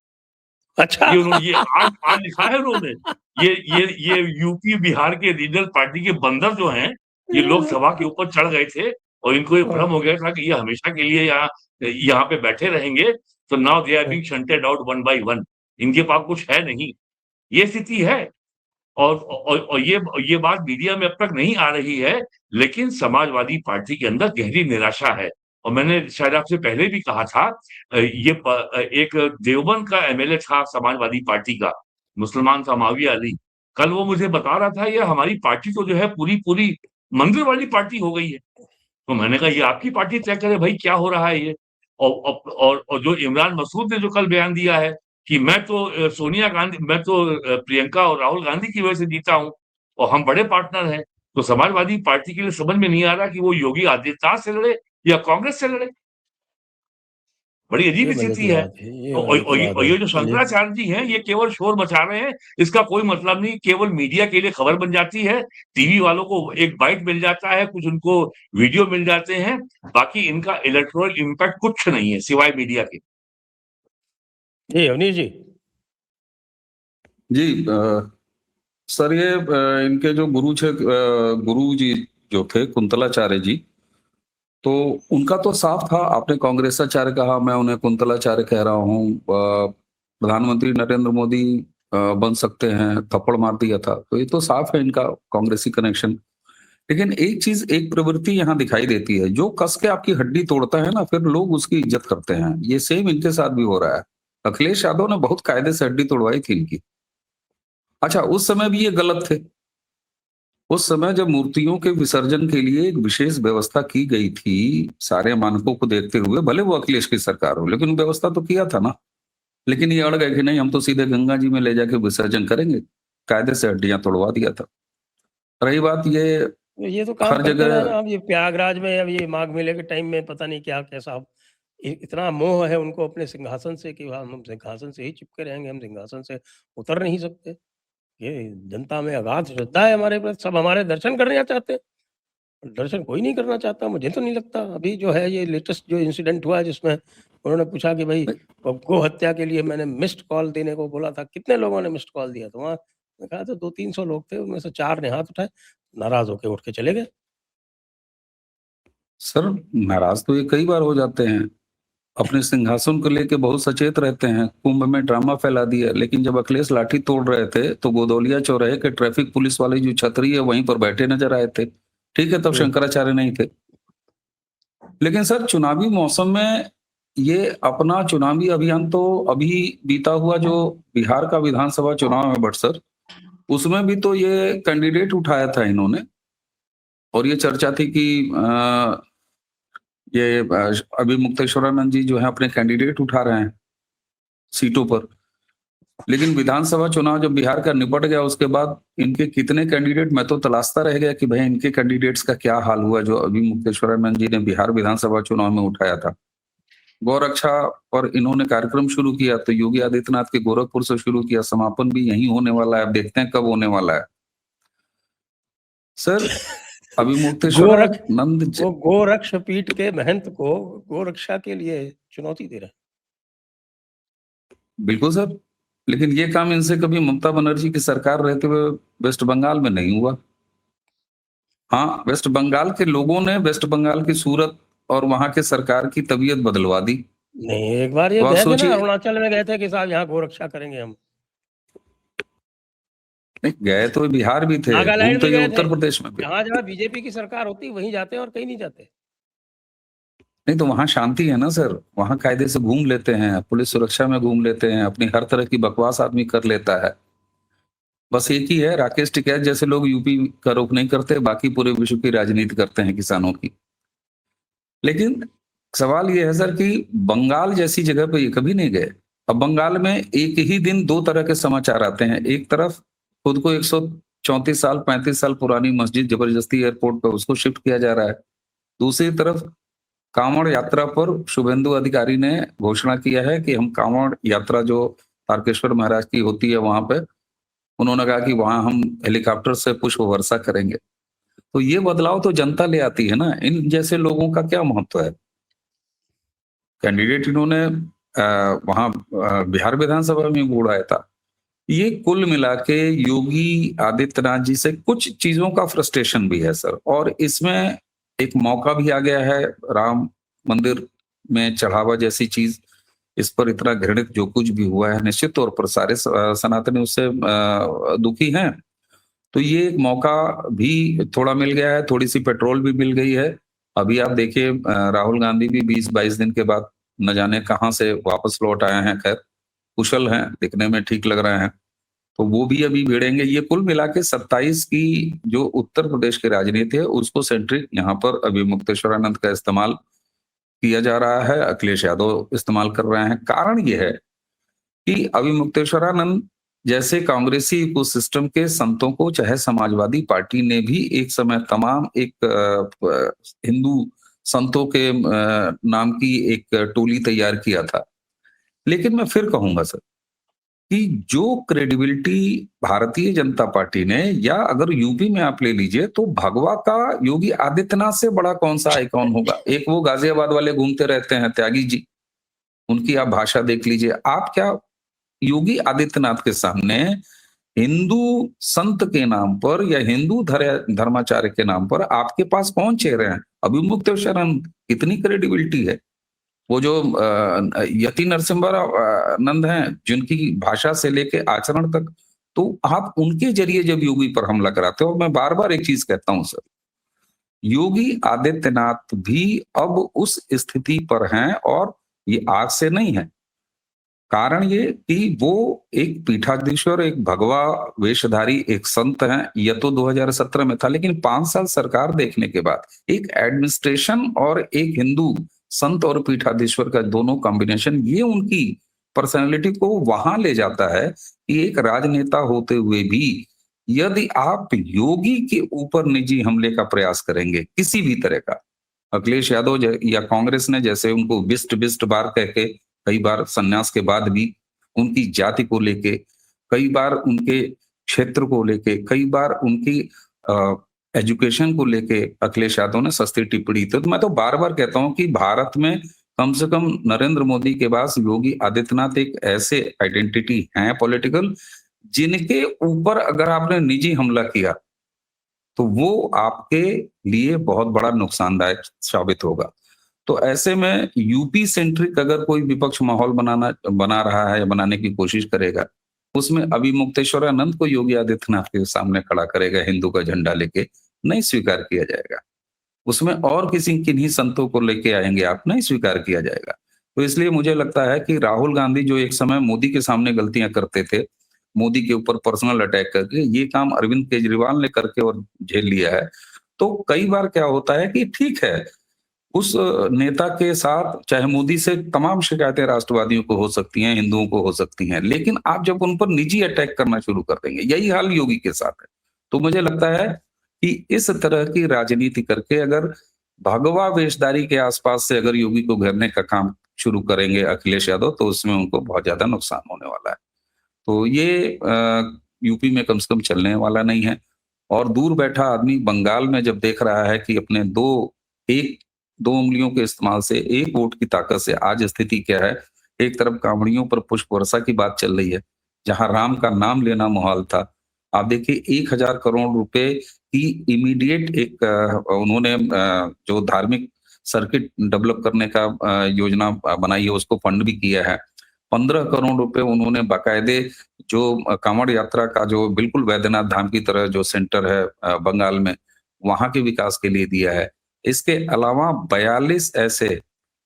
अच्छा। ये आज लिखा है उन्होंने। ये यूपी बिहार के रीजनल पार्टी के बंदर जो हैं, ये लोकसभा के ऊपर चढ़ गए थे और इनको ये भ्रम हो गया था कि ये हमेशा के लिए यहाँ पे बैठे रहेंगे। तो now they are being shunted out one by one. इनके पास कुछ है नहीं। ये स्थिति है। और ये बात मीडिया में अब तक नहीं आ रही है, लेकिन समाजवादी पार्टी के अंदर गहरी निराशा है। और मैंने शायद आपसे पहले भी कहा था एक देवबंद का एमएलए था समाजवादी पार्टी का, मुसलमान था माविया अली। कल वो मुझे बता रहा था, ये हमारी पार्टी तो जो है पूरी मंदिर वाली पार्टी हो गई है। तो मैंने कहा ये आपकी पार्टी तय करे भाई क्या हो रहा है ये। और जो इमरान मसूद ने जो कल बयान दिया है कि मैं तो सोनिया गांधी, मैं तो प्रियंका और राहुल गांधी की वजह से जीता हूँ और हम बड़े पार्टनर हैं। तो समाजवादी पार्टी के लिए समझ में नहीं आ रहा कि वो योगी आदित्यनाथ से लड़े या कांग्रेस से लड़े। बड़ी अजीब ये मजे स्थिति की है। बात है, ये मजे की बात और है। ये जो चलिए। शंकराचार्य जी हैं, ये केवल शोर मचा रहे हैं, इसका कोई मतलब नहीं, केवल मीडिया के लिए खबर बन जाती है, टीवी वालों को एक बाइट मिल जाता है, कुछ उनको वीडियो मिल जाते हैं, बाकी इनका इलेक्टोरल इम्पैक्ट कुछ नहीं है सिवाय मीडिया के। जी अवनीश जी। जी सर, ये इनके जो गुरु जी जो थे कुंतलाचार्य जी, तो उनका तो साफ था। आपने कांग्रेसाचार्य कहा, मैं उन्हें कुंतलाचार्य कह रहा हूँ। प्रधानमंत्री नरेंद्र मोदी बन सकते हैं, थप्पड़ मार दिया था। तो ये तो साफ है इनका कांग्रेसी कनेक्शन। लेकिन एक चीज, एक प्रवृत्ति यहाँ दिखाई देती है, जो कस के आपकी हड्डी तोड़ता है ना, फिर लोग उसकी इज्जत करते हैं। ये सेम इनके साथ भी हो रहा है। अखिलेश यादव ने बहुत कायदे से हड्डी तोड़वाई थी इनकी। अच्छा, उस समय भी ये गलत थे। उस समय जब मूर्तियों के विसर्जन के लिए एक विशेष व्यवस्था की गई थी, सारे मानकों को देखते हुए, भले वो अखिलेश की सरकार हो, लेकिन व्यवस्था तो किया था ना। लेकिन ये अड़ गए कि नहीं, हम तो सीधे गंगा जी में ले जाके विसर्जन करेंगे। कायदे से हड्डियां तोड़वा दिया था। रही बात ये तो काम हर करते रहे जगह, ना। अब ये प्रयागराज में, अब ये माघ मेले के टाइम में पता नहीं क्या कैसा इतना मोह है उनको अपने सिंहासन से कि हम सिंहासन से ही चिपके रहेंगे, हम सिंहासन से उतर नहीं सकते। ये जनता में अगाध श्रद्धा है हमारे प्रति। सब हमारे दर्शन करना चाहते हैं। दर्शन कोई नहीं करना चाहता, मुझे तो नहीं लगता। अभी जो है ये लेटेस्ट जो इंसिडेंट हुआ है, जिसमें उन्होंने पूछा कि भाई गौ हत्या के लिए मैंने मिस्ड कॉल देने को बोला था, कितने लोगों ने मिस्ड कॉल दिया? तो वहाँ कहा तो 200-300 लोग थे, उनमें से 4 ने हाथ उठाए, नाराज होके उठ के चले गए। सर नाराज तो ये कई बार हो जाते हैं। अपने सिंहासन को लेके बहुत सचेत रहते हैं, कुंभ में ड्रामा फैला दिया। लेकिन जब अखिलेश लाठी तोड़ रहे थे, तो गोदौलिया चौराहे के ट्रैफिक पुलिस वाले जो छतरी है, वहीं पर बैठे नजर आए थे। ठीक है, तब शंकराचार्य नहीं थे। लेकिन सर, चुनावी मौसम में ये अपना चुनावी अभियान तो अभी बीता हुआ जो बिहार का विधानसभा चुनाव है बट सर, उसमें भी तो ये कैंडिडेट उठाया था इन्होंने। और ये चर्चा थी कि अभी मुक्तेश्वरानंद जी जो है अपने कैंडिडेट उठा रहे हैं सीटों पर। लेकिन विधानसभा चुनाव जब बिहार का निपट गया, उसके बाद इनके कितने कैंडिडेट, मैं तो तलाशता रह गया कि भाई इनके कैंडिडेट्स का क्या हाल हुआ जो अभी मुक्तेश्वरानंद जी ने बिहार विधानसभा चुनाव में उठाया था। गौरक्षा पर इन्होंने कार्यक्रम शुरू किया, तो योगी आदित्यनाथ के गोरखपुर से शुरू किया, समापन भी यही होने वाला है। अब देखते हैं कब होने वाला है। सर अभी मुक्तेश्वरानंद वो गोरक्ष पीठ के महंत को गोरक्षा के लिए चुनौती दे रहे हैं। बिल्कुल सर, लेकिन ये काम इनसे कभी ममता बनर्जी की सरकार रहते हुए वेस्ट बंगाल में नहीं हुआ। हाँ, वेस्ट बंगाल के लोगों ने वेस्ट बंगाल की सूरत और वहां के सरकार की तबीयत बदलवा दी। नहीं, एक बार ये तो आप गए थे ना, सोचिए, अरुणाचल में गए थे कि साहब यहाँ गोरक्षा करेंगे हम। नहीं गए तो बिहार भी थे, नागालैंड घूम तो भी ये गए थे। उत्तर प्रदेश में भी। जहाँ बीजेपी की सरकार होती वहीं जाते हैं और कहीं नहीं जाते। नहीं तो वहां शांति है ना सर, वहां कायदे से घूम लेते हैं, पुलिस सुरक्षा में घूम लेते हैं, अपनी हर तरह की बकवास आदमी कर लेता है। बस एक ही है, राकेश टिकैत जैसे लोग यूपी का रुख नहीं करते, बाकी पूरे विश्व की राजनीति करते हैं किसानों की। लेकिन सवाल ये है सर कि बंगाल जैसी जगह पे ये कभी नहीं गए। अब बंगाल में एक ही दिन दो तरह के समाचार आते हैं। एक तरफ खुद को 134 साल 35 साल पुरानी मस्जिद जबरदस्ती एयरपोर्ट पे उसको शिफ्ट किया जा रहा है। दूसरी तरफ कांवड़ यात्रा पर शुभेंदु अधिकारी ने घोषणा किया है कि हम कांवड़ यात्रा जो तारकेश्वर महाराज की होती है वहां पे, उन्होंने कहा कि वहां हम हेलीकॉप्टर से पुष्प वर्षा करेंगे। तो ये बदलाव तो जनता ले आती है ना, इन जैसे लोगों का क्या महत्व है। कैंडिडेट इन्होंने वहां बिहार विधानसभा में भी उड़ाया था। ये कुल मिला के योगी आदित्यनाथ जी से कुछ चीजों का फ्रस्ट्रेशन भी है सर, और इसमें एक मौका भी आ गया है। राम मंदिर में चढ़ावा जैसी चीज, इस पर इतना घृणित जो कुछ भी हुआ है, निश्चित तौर पर सारे सनातनी उससे दुखी हैं। तो ये एक मौका भी थोड़ा मिल गया है, थोड़ी सी पेट्रोल भी मिल गई है। अभी आप देखिए राहुल गांधी भी 20-22 दिन के बाद न जाने कहां से वापस लौट आए हैं। खैर कुशल हैं, दिखने में ठीक लग रहे हैं, तो वो भी अभी भिड़ेंगे। ये कुल मिला के 27 की जो उत्तर प्रदेश की राजनीति है उसको सेंट्रिक यहाँ पर अभी मुक्तेश्वरानंद का इस्तेमाल किया जा रहा है, अखिलेश यादव इस्तेमाल कर रहे हैं। कारण ये है कि अभी मुक्तेश्वरानंद जैसे कांग्रेसी इकोसिस्टम के संतों को, चाहे समाजवादी पार्टी ने भी एक समय तमाम एक हिंदू संतों के नाम की एक टोली तैयार किया था। लेकिन मैं फिर कहूंगा सर कि जो क्रेडिबिलिटी भारतीय जनता पार्टी ने, या अगर यूपी में आप ले लीजिए तो भगवा का योगी आदित्यनाथ से बड़ा कौन सा आइकॉन होगा। एक वो गाजियाबाद वाले घूमते रहते हैं त्यागी जी, उनकी आप भाषा देख लीजिए। आप क्या योगी आदित्यनाथ के सामने हिंदू संत के नाम पर या हिंदू धर्माचार्य के नाम पर आपके पास कौन चेहरे हैं। अभी मुक्तेश्वरानंद कितनी क्रेडिबिलिटी है। वो जो यति नरसिम्हानंद हैं, जिनकी भाषा से लेके आचरण तक, तो आप उनके जरिए जब योगी पर हमला कराते हो। मैं बार बार एक चीज कहता हूं सर, योगी आदित्यनाथ भी अब उस स्थिति पर हैं, और ये आज से नहीं है। कारण ये कि वो एक पीठाधीश्वर, एक भगवा वेशधारी एक संत हैं। यह तो 2017 में था, लेकिन 5 साल सरकार देखने के बाद एक एडमिनिस्ट्रेशन और एक हिंदू संत और पीठाधीश्वर का दोनों कॉम्बिनेशन, ये उनकी पर्सनैलिटी को वहां ले जाता है कि एक राजनेता होते हुए भी यदि आप योगी के ऊपर निजी हमले का प्रयास करेंगे किसी भी तरह का, अखिलेश यादव या कांग्रेस ने जैसे उनको बिस्ट बिस्ट बार कह के, कई बार संन्यास के बाद भी उनकी जाति को लेके, कई बार उनके क्षेत्र को लेके, कई बार उनकी एजुकेशन को लेके अखिलेश यादव ने सस्ती टिप्पणी। तो मैं तो बार बार कहता हूं कि भारत में कम से कम नरेंद्र मोदी के पास योगी आदित्यनाथ एक ऐसे आइडेंटिटी हैं पॉलिटिकल, जिनके ऊपर अगर आपने निजी हमला किया तो वो आपके लिए बहुत बड़ा नुकसानदायक साबित होगा। तो ऐसे में यूपी सेंट्रिक अगर कोई विपक्ष माहौल बना रहा है या बनाने की कोशिश करेगा, उसमें अभी मुक्तेश्वरानंद को योगी आदित्यनाथ के सामने खड़ा करेगा हिंदू का झंडा लेके, नहीं स्वीकार किया जाएगा। उसमें और किसी किन्हीं संतों को लेके आएंगे आप, नहीं स्वीकार किया जाएगा। तो इसलिए मुझे लगता है कि राहुल गांधी जो एक समय मोदी के सामने गलतियां करते थे, मोदी के ऊपर पर्सनल अटैक करके, ये काम अरविंद केजरीवाल ने करके और झेल लिया है। तो कई बार क्या होता है कि ठीक है, उस नेता के साथ चाहे मोदी से तमाम शिकायतें राष्ट्रवादियों को हो सकती हैं, हिंदुओं को हो सकती हैं, लेकिन आप जब उन पर निजी अटैक करना शुरू कर देंगे, यही हाल योगी के साथ है। तो मुझे लगता है कि इस तरह की राजनीति करके अगर भगवा वेशधारी के आसपास से अगर योगी को घेरने का काम शुरू करेंगे अखिलेश यादव, तो उसमें उनको बहुत ज्यादा नुकसान होने वाला है। तो ये यूपी में कम से कम चलने वाला नहीं है। और दूर बैठा आदमी बंगाल में जब देख रहा है कि अपने दो उंगलियों के इस्तेमाल से, एक वोट की ताकत से आज स्थिति क्या है, एक तरफ कांवड़ियों पर पुष्प वर्षा की बात चल रही है, जहां राम का नाम लेना मुहाल था। आप देखिए 1000 करोड़ रुपए की इमीडिएट एक उन्होंने जो धार्मिक सर्किट डेवलप करने का योजना बनाई है, उसको फंड भी किया है। 15 करोड़ रुपए उन्होंने बाकायदे जो कांवड़ यात्रा का जो बिल्कुल वैद्यनाथ धाम की तरह जो सेंटर है बंगाल में, वहां के विकास के लिए दिया है। इसके अलावा 42 ऐसे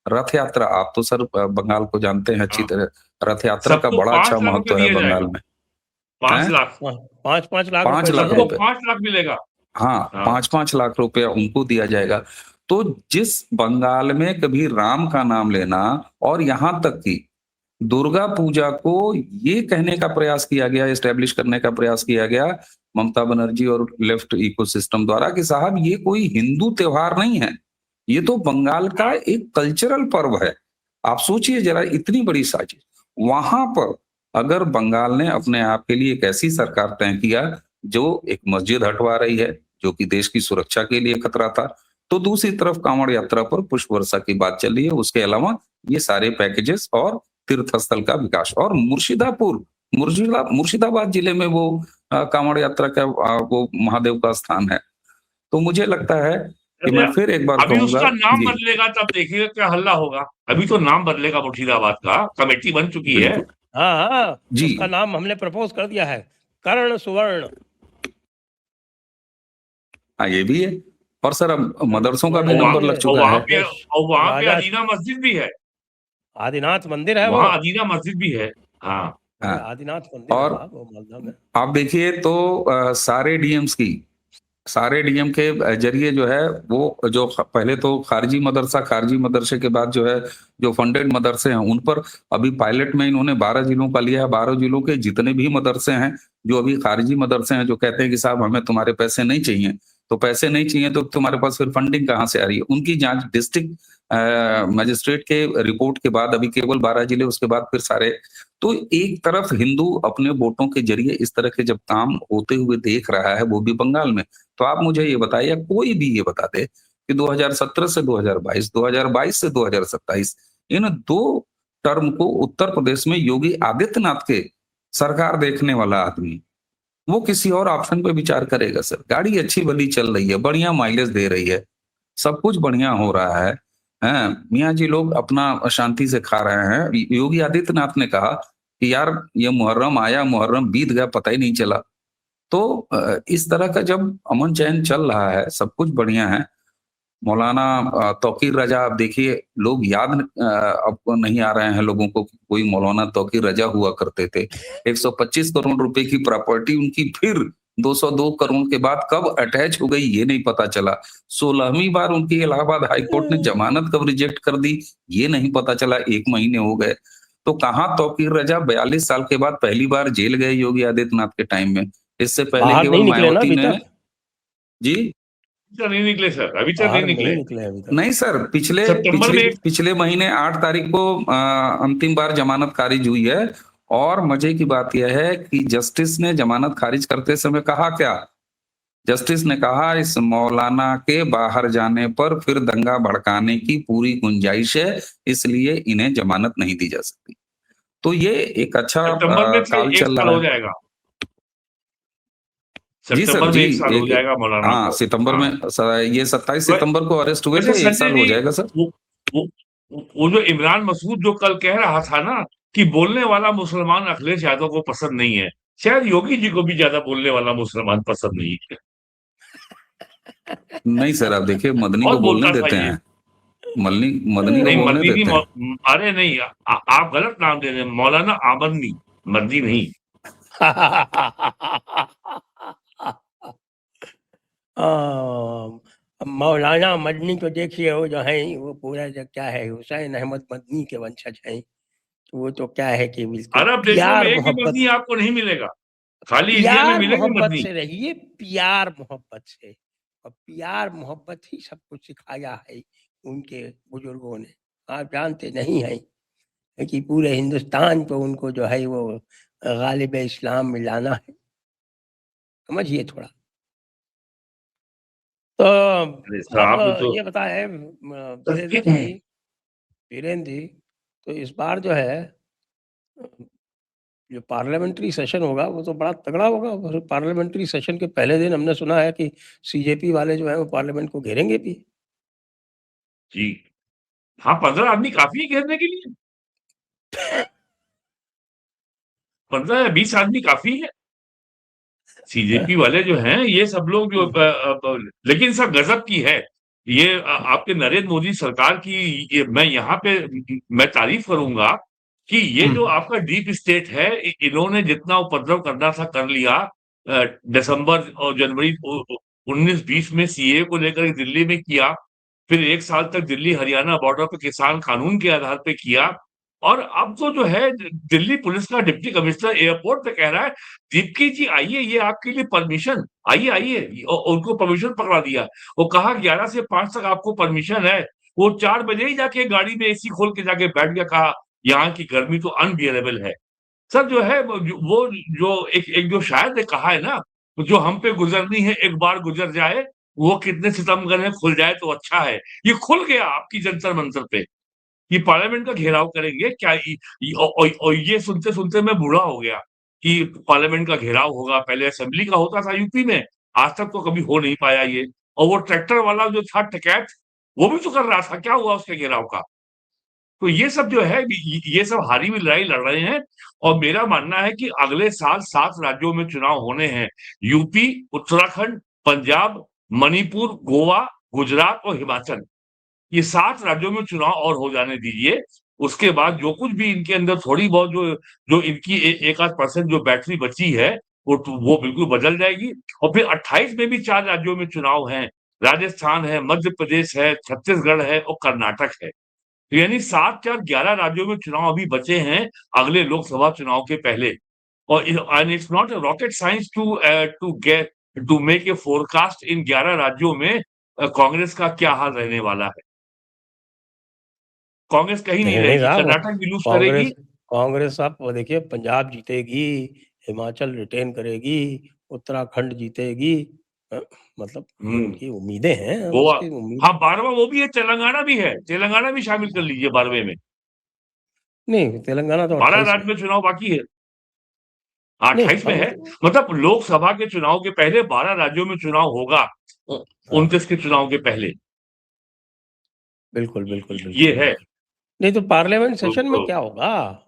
रथ यात्रा, आप तो सर बंगाल को जानते हैं अच्छी हाँ। तरह, रथ यात्रा का सबको बड़ा 5 अच्छा लाख रुपए महत्व है दिया बंगाल जाएगा। में। 5 हैं? लाख। 5-5 लाख 5 रुपए दिए लाख सबको रुपए। जाएंगे। 5 लाख मिलेगा। हाँ, हाँ। 5-5 लाख रुपया उनको दिया जाएगा। तो जिस बंगाल में कभी राम का नाम लेना और यहाँ तक कि दुर्गा पूजा को ये कहने का प्रयास किया गया, एस्टैब्लिश करने का प्रयास किया गया ममता बनर्जी और लेफ्ट इकोसिस्टम द्वारा कि साहब ये कोई हिंदू त्योहार नहीं है, ये तो बंगाल का एक कल्चरल पर्व है। आप सोचिए जरा, इतनी बड़ी साजिश वहां पर अगर बंगाल ने अपने आप के लिए एक ऐसी सरकार तय किया जो एक मस्जिद हटवा रही है, जो कि देश की सुरक्षा के लिए खतरा था, तो दूसरी तरफ कांवड़ यात्रा पर पुष्प वर्षा की बात चल रही है। उसके अलावा ये सारे पैकेजेस और तीर्थ स्थल का विकास, और मुर्शिदाबाद जिले में वो कांवड़ यात्रा का वो महादेव का स्थान है। तो मुझे लगता है कि अरे मैं फिर एक बार अभी कहूंगा उसका नाम जी, बदलेगा तब देखिएगा क्या हल्ला होगा। अभी तो नाम बदलेगा मुर्शिदाबाद का, कमेटी बन चुकी है। बिल्कुल हाँ हाँ, जी, उसका नाम हमने प्रपोज कर दिया है, कर्ण सुवर्ण। हाँ ये भी है। और सर अब मदरसों का भी सुवर्ण नंबर मंदिर लग है, चुका है। और वहां पे राजा अदीना मस्जिद भी है। आदिनाथ मंदिर है वो। वहां अदीना मस्जिद भी है। हाँ। हाँ, आदिनाथ मंदिर है और साहब वो मालदा में। आप देखिए तो सारे डीएम के जरिए जो है वो जो पहले तो खारजी मदरसे के बाद जो है जो फंडेड मदरसे हैं उन पर अभी पायलट में इन्होंने 12 जिलों का लिया है। 12 जिलों के जितने भी मदरसे हैं जो अभी खारजी मदरसे हैं, जो कहते हैं कि साहब हमें तुम्हारे पैसे नहीं चाहिए, तो पैसे नहीं चाहिए तो तुम्हारे पास फिर फंडिंग कहाँ से आ रही है, उनकी जांच डिस्ट्रिक्ट मजिस्ट्रेट के रिपोर्ट के बाद अभी केवल 12 जिले, उसके बाद फिर सारे। तो एक तरफ हिंदू अपने वोटों के जरिए इस तरह के जब काम होते हुए देख रहा है, वो भी बंगाल में, तो आप मुझे ये बताइए, कोई भी ये बता दे कि 2017 से 2022, 2022 से 2027 इन 2 टर्म को उत्तर प्रदेश में योगी आदित्यनाथ के सरकार देखने वाला आदमी वो किसी और ऑप्शन पे विचार करेगा सर? गाड़ी अच्छी भली चल रही है, बढ़िया माइलेज दे रही है, सब कुछ बढ़िया हो रहा है, हैं? मियाँ जी लोग अपना शांति से खा रहे हैं। योगी आदित्यनाथ ने कहा कि यार ये मुहर्रम आया, मुहर्रम बीत गया, पता ही नहीं चला। तो इस तरह का जब अमन चैन चल रहा है, सब कुछ बढ़िया है। मौलाना तौकीर रजा, आप देखिए लोग अब नहीं आ रहे हैं लोगों को कि कोई मौलाना तौकीर रजा हुआ करते थे। 125 करोड़ रुपए की प्रॉपर्टी उनकी फिर 202 करोड़ के बाद कब अटैच हो गई ये नहीं पता चला। 16वीं बार उनकी इलाहाबाद हाई कोर्ट ने जमानत कब रिजेक्ट कर दी ये नहीं पता चला, 1 महीने हो गए। तो कहाँ तौकीर रजा 42 साल के बाद पहली बार जेल गए योगी आदित्यनाथ के टाइम में। इससे पहले बाहर केवल नहीं निकले ना मायावती अभी ने तक, जी अभी तक नहीं निकले सर, अभी तक नहीं बाहर निकले। नहीं निकले अभी तक। नहीं सर, सितंबर में पिछले महीने 8 तारीख को अंतिम बार जमानत खारिज हुई है। और मजे की बात यह है कि जस्टिस ने जमानत खारिज करते समय कहा क्या? जस्टिस ने कहा इस मौलाना के बाहर जाने पर फिर दंगा भड़काने की पूरी गुंजाइश है, इसलिए इन्हें जमानत नहीं दी जा सकती। तो ये एक अच्छा सितंबर में काल 1 चल साल रहा हो है। जाएगा। जी सर, सितंबर में जी 1 साल हो एक जाएगा मौलाना हाँ, को। सितंबर हाँ। में ये 27 वै सितंबर को अरेस्ट हुए वैसे थे, 1 संजय साल हो जी, जाएगा सर। वो वो वो जो इमरान मसूद जो कल कह रहा था ना कि बोलने वाला मुसलमान अखिलेश यादव को पसंद नहीं है, शायद योगी जी को भी ज्यादा बोलने वाला मुसलमान पसंद नहीं है। नहीं सर, आप देखिए मदनी को बहुत बोलने बोलता था देते ये। हैं, मदनी को नहीं बोलने मदनी नहीं, देते हैं। अरे नहीं, आप गलत नाम दे रहे हैं, मौलाना आमदनी, मदनी नहीं। मौलाना मदनी तो देखिए वो जो है वो पूरा जो क्या है हुसैन अहमद मदनी के वंशज हैं। तो वो तो क्या है कि बिल्कुल अरब देशों में प्यार एक भी मोहब्बत मदनी आपको नहीं मिलेगा, खाली इंडिया में प्यार मिलेंगे मोहब्बत मदनी। से रहिए, प्यार मोहब्बत से। और प्यार मोहब्बत ही सब कुछ सिखाया है उनके बुजुर्गों ने। आप जानते नहीं हैं कि पूरे हिंदुस्तान को उनको जो है वो गालिब इस्लाम में लाना है, समझिए थोड़ा। तो अरे अब साहब तो ये बताएं वीरेंद्र जी, तो इस बार जो है जो पार्लियामेंट्री सेशन होगा वो तो बड़ा तगड़ा होगा। और पार्लियामेंट्री सेशन के पहले दिन हमने सुना है कि सीजेपी वाले जो है वो पार्लियामेंट को घेरेंगे भी। जी हाँ, 15 आदमी काफी है घेरने के लिए। 15 या 20 आदमी काफी है। सीजेपी वाले जो हैं ये सब लोग जो लेकिन सब गजब की है, ये आपके नरेंद्र मोदी सरकार की मैं यहाँ पे मैं तारीफ करूंगा कि ये जो आपका डीप स्टेट है इन्होंने जितना उपद्रव करना था कर लिया। दिसंबर और जनवरी 19-20 में सीए को लेकर दिल्ली में किया, फिर 1 साल तक दिल्ली हरियाणा बॉर्डर पे किसान कानून के आधार पे किया, और अब तो जो है दिल्ली पुलिस का डिप्टी कमिश्नर एयरपोर्ट पे कह रहा है, दीप्ति जी आइए, ये आपके लिए परमिशन, आइए आइए, उनको परमिशन पकड़ा दिया। वो कहा 11 से 5 तक आपको परमिशन है। वो 4 बजे ही जाके गाड़ी में एसी खोल के जाके बैठ गया, कहा यहाँ की गर्मी तो अनबियरेबल है। सर जो है वो जो एक एक जो शायर ने कहा है ना, जो हम पे गुजरनी है एक बार गुजर जाए, वो कितने सितमगर हैं खुल जाए तो अच्छा है। ये खुल गया आपकी जंतर मंतर पे। ये पार्लियामेंट का घेराव करेंगे क्या? और ये सुनते सुनते मैं बूढ़ा हो गया कि पार्लियामेंट का घेराव होगा। पहले असेंबली का होता था यूपी में, आज तक तो कभी हो नहीं पाया ये। और वो ट्रैक्टर वाला जो था टकैत, वो भी तो कर रहा था, क्या हुआ उसके घेराव का? तो ये सब जो है ये सब हारी हुई लड़ाई लड़ रहे हैं। और मेरा मानना है कि अगले साल 7 राज्यों में चुनाव होने हैं। यूपी, उत्तराखंड, पंजाब, मणिपुर, गोवा, गुजरात और हिमाचल। ये 7 राज्यों में चुनाव और हो जाने दीजिए। उसके बाद जो कुछ भी इनके अंदर थोड़ी बहुत जो जो इनकी एक आध परसेंट जो बैटरी बची है, वो बिल्कुल बदल जाएगी। और फिर 28 में भी 4 राज्यों में चुनाव हैं। राजस्थान है, मध्य प्रदेश है, छत्तीसगढ़ है और कर्नाटक है। तो यानी 7, 4, 11 राज्यों में चुनाव अभी बचे हैं अगले लोकसभा चुनाव के पहले। और and it's not a rocket science to make a forecast in 11 राज्यों में कांग्रेस का क्या हाल रहने वाला है। कांग्रेस कहीं नहीं नहीं रहेगी, साहब, कर्नाटक भी लूज करेगी। कांग्रेस कांग्रेस आप वो देखिए, पंजाब जीतेगी, हिमाचल रिटेन करेगी, उत्तराखंड जीतेगी। अ, मतलब ये हम्म उनकी उम्मीदें हैं, हम गोवा, उसकी उम्मीद हाँ 12वां वो भी है, तेलंगाना भी है, तेलंगाना भी शामिल कर लीजिए 12वें में। नहीं, तेलंगाना तो 12 28 में राज्य में है। चुनाव बाकी है। नहीं 28 में हम है। मतलब लोकसभा के चुनाव के पहले 12 राज्यों में चुनाव होगा। हाँ, 29 के चुनाव के पहले। बिल्कुल, बिल्कुल, ये बिल्कुल, है। बिल्कुल। नहीं तो पार्लियामेंट तो, सेशन में तो क्या होगा?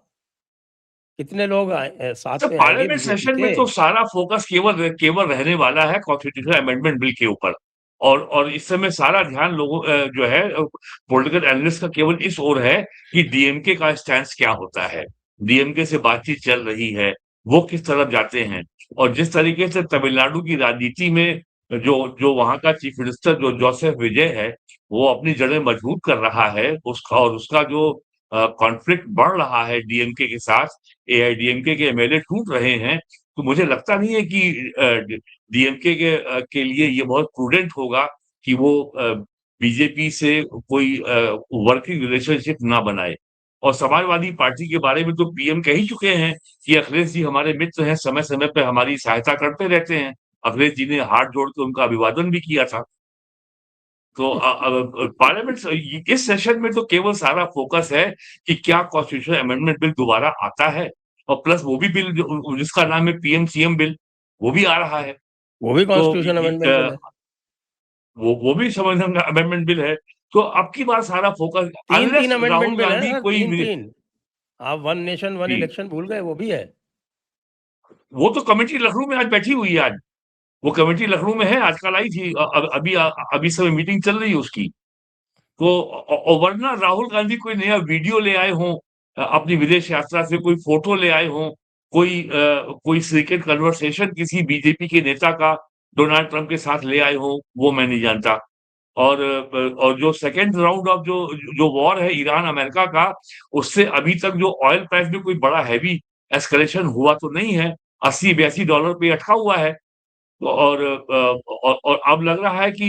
कितने लोग तो साथ में आएँगे पार्लियामेंट बीजेपी सेशन में के? तो सारा फोकस केवल केवल रहने वाला है कॉन्स्टिट्यूशनल अमेंडमेंट बिल के ऊपर। और इस समय सारा ध्यान लोगों जो है पॉलिटिकल एनालिस्ट का केवल इस ओर है कि डीएमके का स्टैंस क्या होता है। डीएमके से बातचीत चल रही है, वो किस तरफ जाते हैं। और जिस तरीके से तमिलनाडु की राजनीति में जो जो वहाँ का चीफ मिनिस्टर जो जोसेफ विजय है, वो अपनी जड़ें मजबूत कर रहा है, उसका और उसका जो कॉन्फ्लिक्ट बढ़ रहा है डीएमके के साथ, एआईडीएमके के एमएलए टूट रहे हैं। तो मुझे लगता नहीं है कि डीएमके के लिए ये बहुत प्रूडेंट होगा कि वो बीजेपी से कोई वर्किंग रिलेशनशिप ना बनाए। और समाजवादी पार्टी के बारे में तो पीएम कह ही चुके हैं कि अखिलेश जी हमारे मित्र हैं, समय-समय पे हमारी सहायता करते रहते हैं। अखिलेश जी ने हाथ जोड़ के उनका अभिवादन भी किया था। तो पार्लियामेंट इस सेशन में तो केवल सारा फोकस है कि क्या कॉन्स्टिट्यूशनल अमेंडमेंट बिल दोबारा आता है। और प्लस वो भी बिल जिसका नाम है पीएम-सीएम बिल, वो भी आ रहा है। वो भी तो कॉन्स्टिट्यूशन अमेंडमेंट बिल है। वो भी संविधान का अमेंडमेंट बिल है। तो अब की बार सारा focus 3-3 unless amendment Rahul bill है गांधी सर, कोई 3-3। आप वन नेशन वन जी, इलेक्शन भूल गए, वो भी है। वो तो कमेटी लखनऊ में आज बैठी हुई है आज। वो कमेटी लखनऊ में है, आज कल आई थी। अभी समय मीटिंग चल रही है उसकी। तो वरना राहुल गांधी कोई नया वीडियो ले आए हों, अपनी विदेश यात्रा से कोई फोटो ले आए हों, कोई सीक्रेट कन्वर्सेशन किसी बीजेपी के नेता का डोनाल्ड ट्रंप के साथ ले आए हों, वो मैं नहीं जानता। और जो सेकंड राउंड ऑफ जो जो वॉर है ईरान अमेरिका का, उससे अभी तक जो ऑयल प्राइस में कोई बड़ा हैवी एस्केलेशन हुआ तो नहीं है। 80-82 डॉलर पे अटका हुआ है। तो और अब लग रहा है कि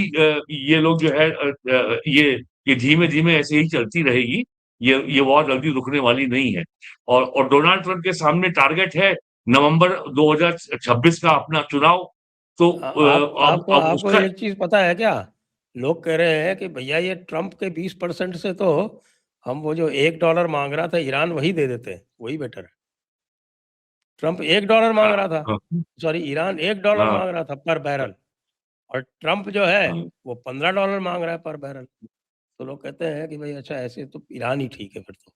ये लोग जो है ये धीमे-धीमे ऐसे ही चलती रहेगी। ये वॉर जल्दी रुकने वाली नहीं है। और डोनाल्ड ट्रम्प के सामने टारगेट है नवंबर 2026 का अपना चुनाव। तो आप आपको अब आपको उसका एक चीज़ पता है क्या? लोग कह रहे हैं कि भैया ये ट्रंप के 20% से तो हम वो जो $1 माँग रहा था ईरान, वही दे देते, वही बेटर है। ट्रंप $1 अ, माँग रहा था, हाँ, सॉरी ईरान $1 हाँ, माँग रहा था पर बैरल, और ट्रंप जो है हाँ। वो $15 माँग रहा है पर बैरल। तो लोग कहते हैं कि भई अच्छा, ऐसे तो ईरान ही ठीक है फिर तो।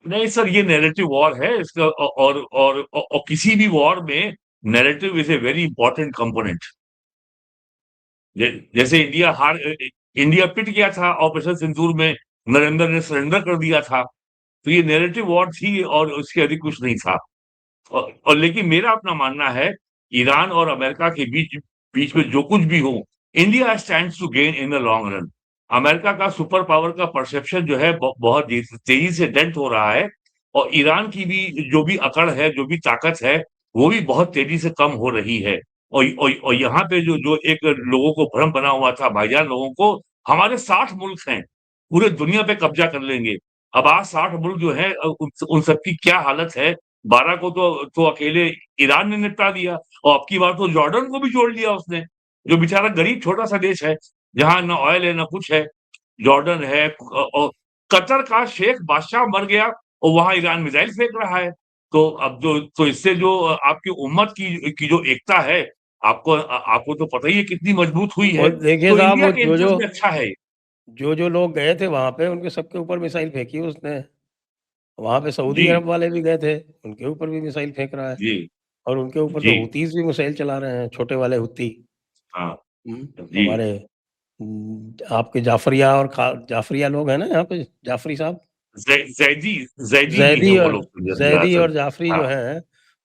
नहीं सर, ये नैरेटिव वॉर है इसका। और किसी भी वॉर में narrative is a very important component. जैसे इंडिया इंडिया पिट गया था ऑपरेशन सिंदूर में, नरेंद्र ने सरेंडर कर दिया था। तो ये नैरेटिव वॉर थी और उसके अधिक कुछ नहीं था। और लेकिन मेरा अपना मानना है, ईरान और अमेरिका के बीच बीच में जो कुछ भी हो, India stands to gain in the long run. America का सुपर पावर का परसेप्शन जो है बहुत तेजी से डेंट हो रहा है, और ईरान की भी जो भी अकड़ है, जो भी ताकत है, वो भी बहुत तेजी से कम हो रही है। और यहाँ पे जो जो एक लोगों को भ्रम बना हुआ था, भाईजान लोगों को, हमारे 60 मुल्क हैं, पूरे दुनिया पे कब्जा कर लेंगे। अब आज 60 मुल्क जो है उन सबकी क्या हालत है। 12 को तो अकेले ईरान ने निपटा दिया, और अब की बार तो जॉर्डन को भी जोड़ लिया उसने, जो बेचारा गरीब छोटा सा देश है, जहां ना ऑयल है ना कुछ है। जॉर्डन है, और कतर का शेख बादशाह मर गया और वहां ईरान मिसाइल फेंक रहा है। तो अब जो तो इससे जो आपकी उम्मत की जो एकता है, आपको तो पता ही है कितनी मजबूत हुई है। और देखिए तो साहब, इंडिया वो के इंटरेस्ट में अच्छा है ये। जो लोग गए थे वहां पे, उनके सबके ऊपर मिसाइल फेंकी उसने। वहां पे सऊदी जी, अरब वाले भी गए थे, उनके ऊपर भी मिसाइल फेंक रहा है। जी, और उनके ऊपर जी, तो हुतीस भी मिसाइल चला रहे हैं, छोटे वाले हुती। हाँ, जी। हमारे आपके जाफरिया और जाफरिया लोग हैं ना यहाँ पे, जाफरी साहब, जैदी जैदी भी है जैदी वो और लोग जैदी दरअसल। और जाफरी जो हाँ, हैं,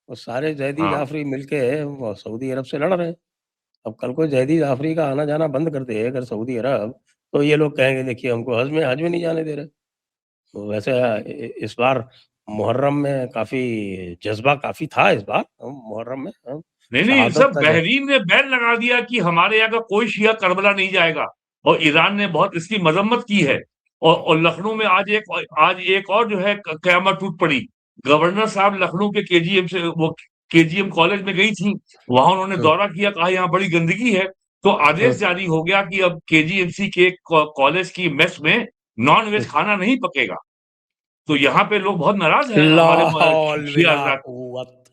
वो सारे जैदी हाँ। जाफरी मिलके वो सऊदी अरब से लड़ रहे हैं। अब कल को जैदी जाफरी का आना जाना बंद कर दे अगर सऊदी अरब, तो ये लोग कहेंगे देखिए हमको हज में नहीं जाने दे रहे। तो वैसे इस बार मुहर्रम में काफी जज्बा काफी था इस बार, मुहर्रम में नहीं, नहीं, शहादत सब का बहरीन ने बैन लगा दिया कि हमारे यहाँ का कोई शिया करबला नहीं जाएगा, और ईरान ने बहुत इसकी मजम्मत की है। और लखनऊ में आज एक और जो है कयामत टूट पड़ी। गवर्नर साहब लखनऊ के केजीएम कॉलेज में गई थी, वहां उन्होंने दौरा किया, कहा यहाँ बड़ी गंदगी है। तो आदेश जारी हो गया कि अब केजीएमसी के कॉलेज की मेस में नॉन वेज खाना नहीं पकेगा। तो यहाँ पे लोग बहुत नाराज हैं ला हमारे हौल शिया बिला हजरात। कुव्वत,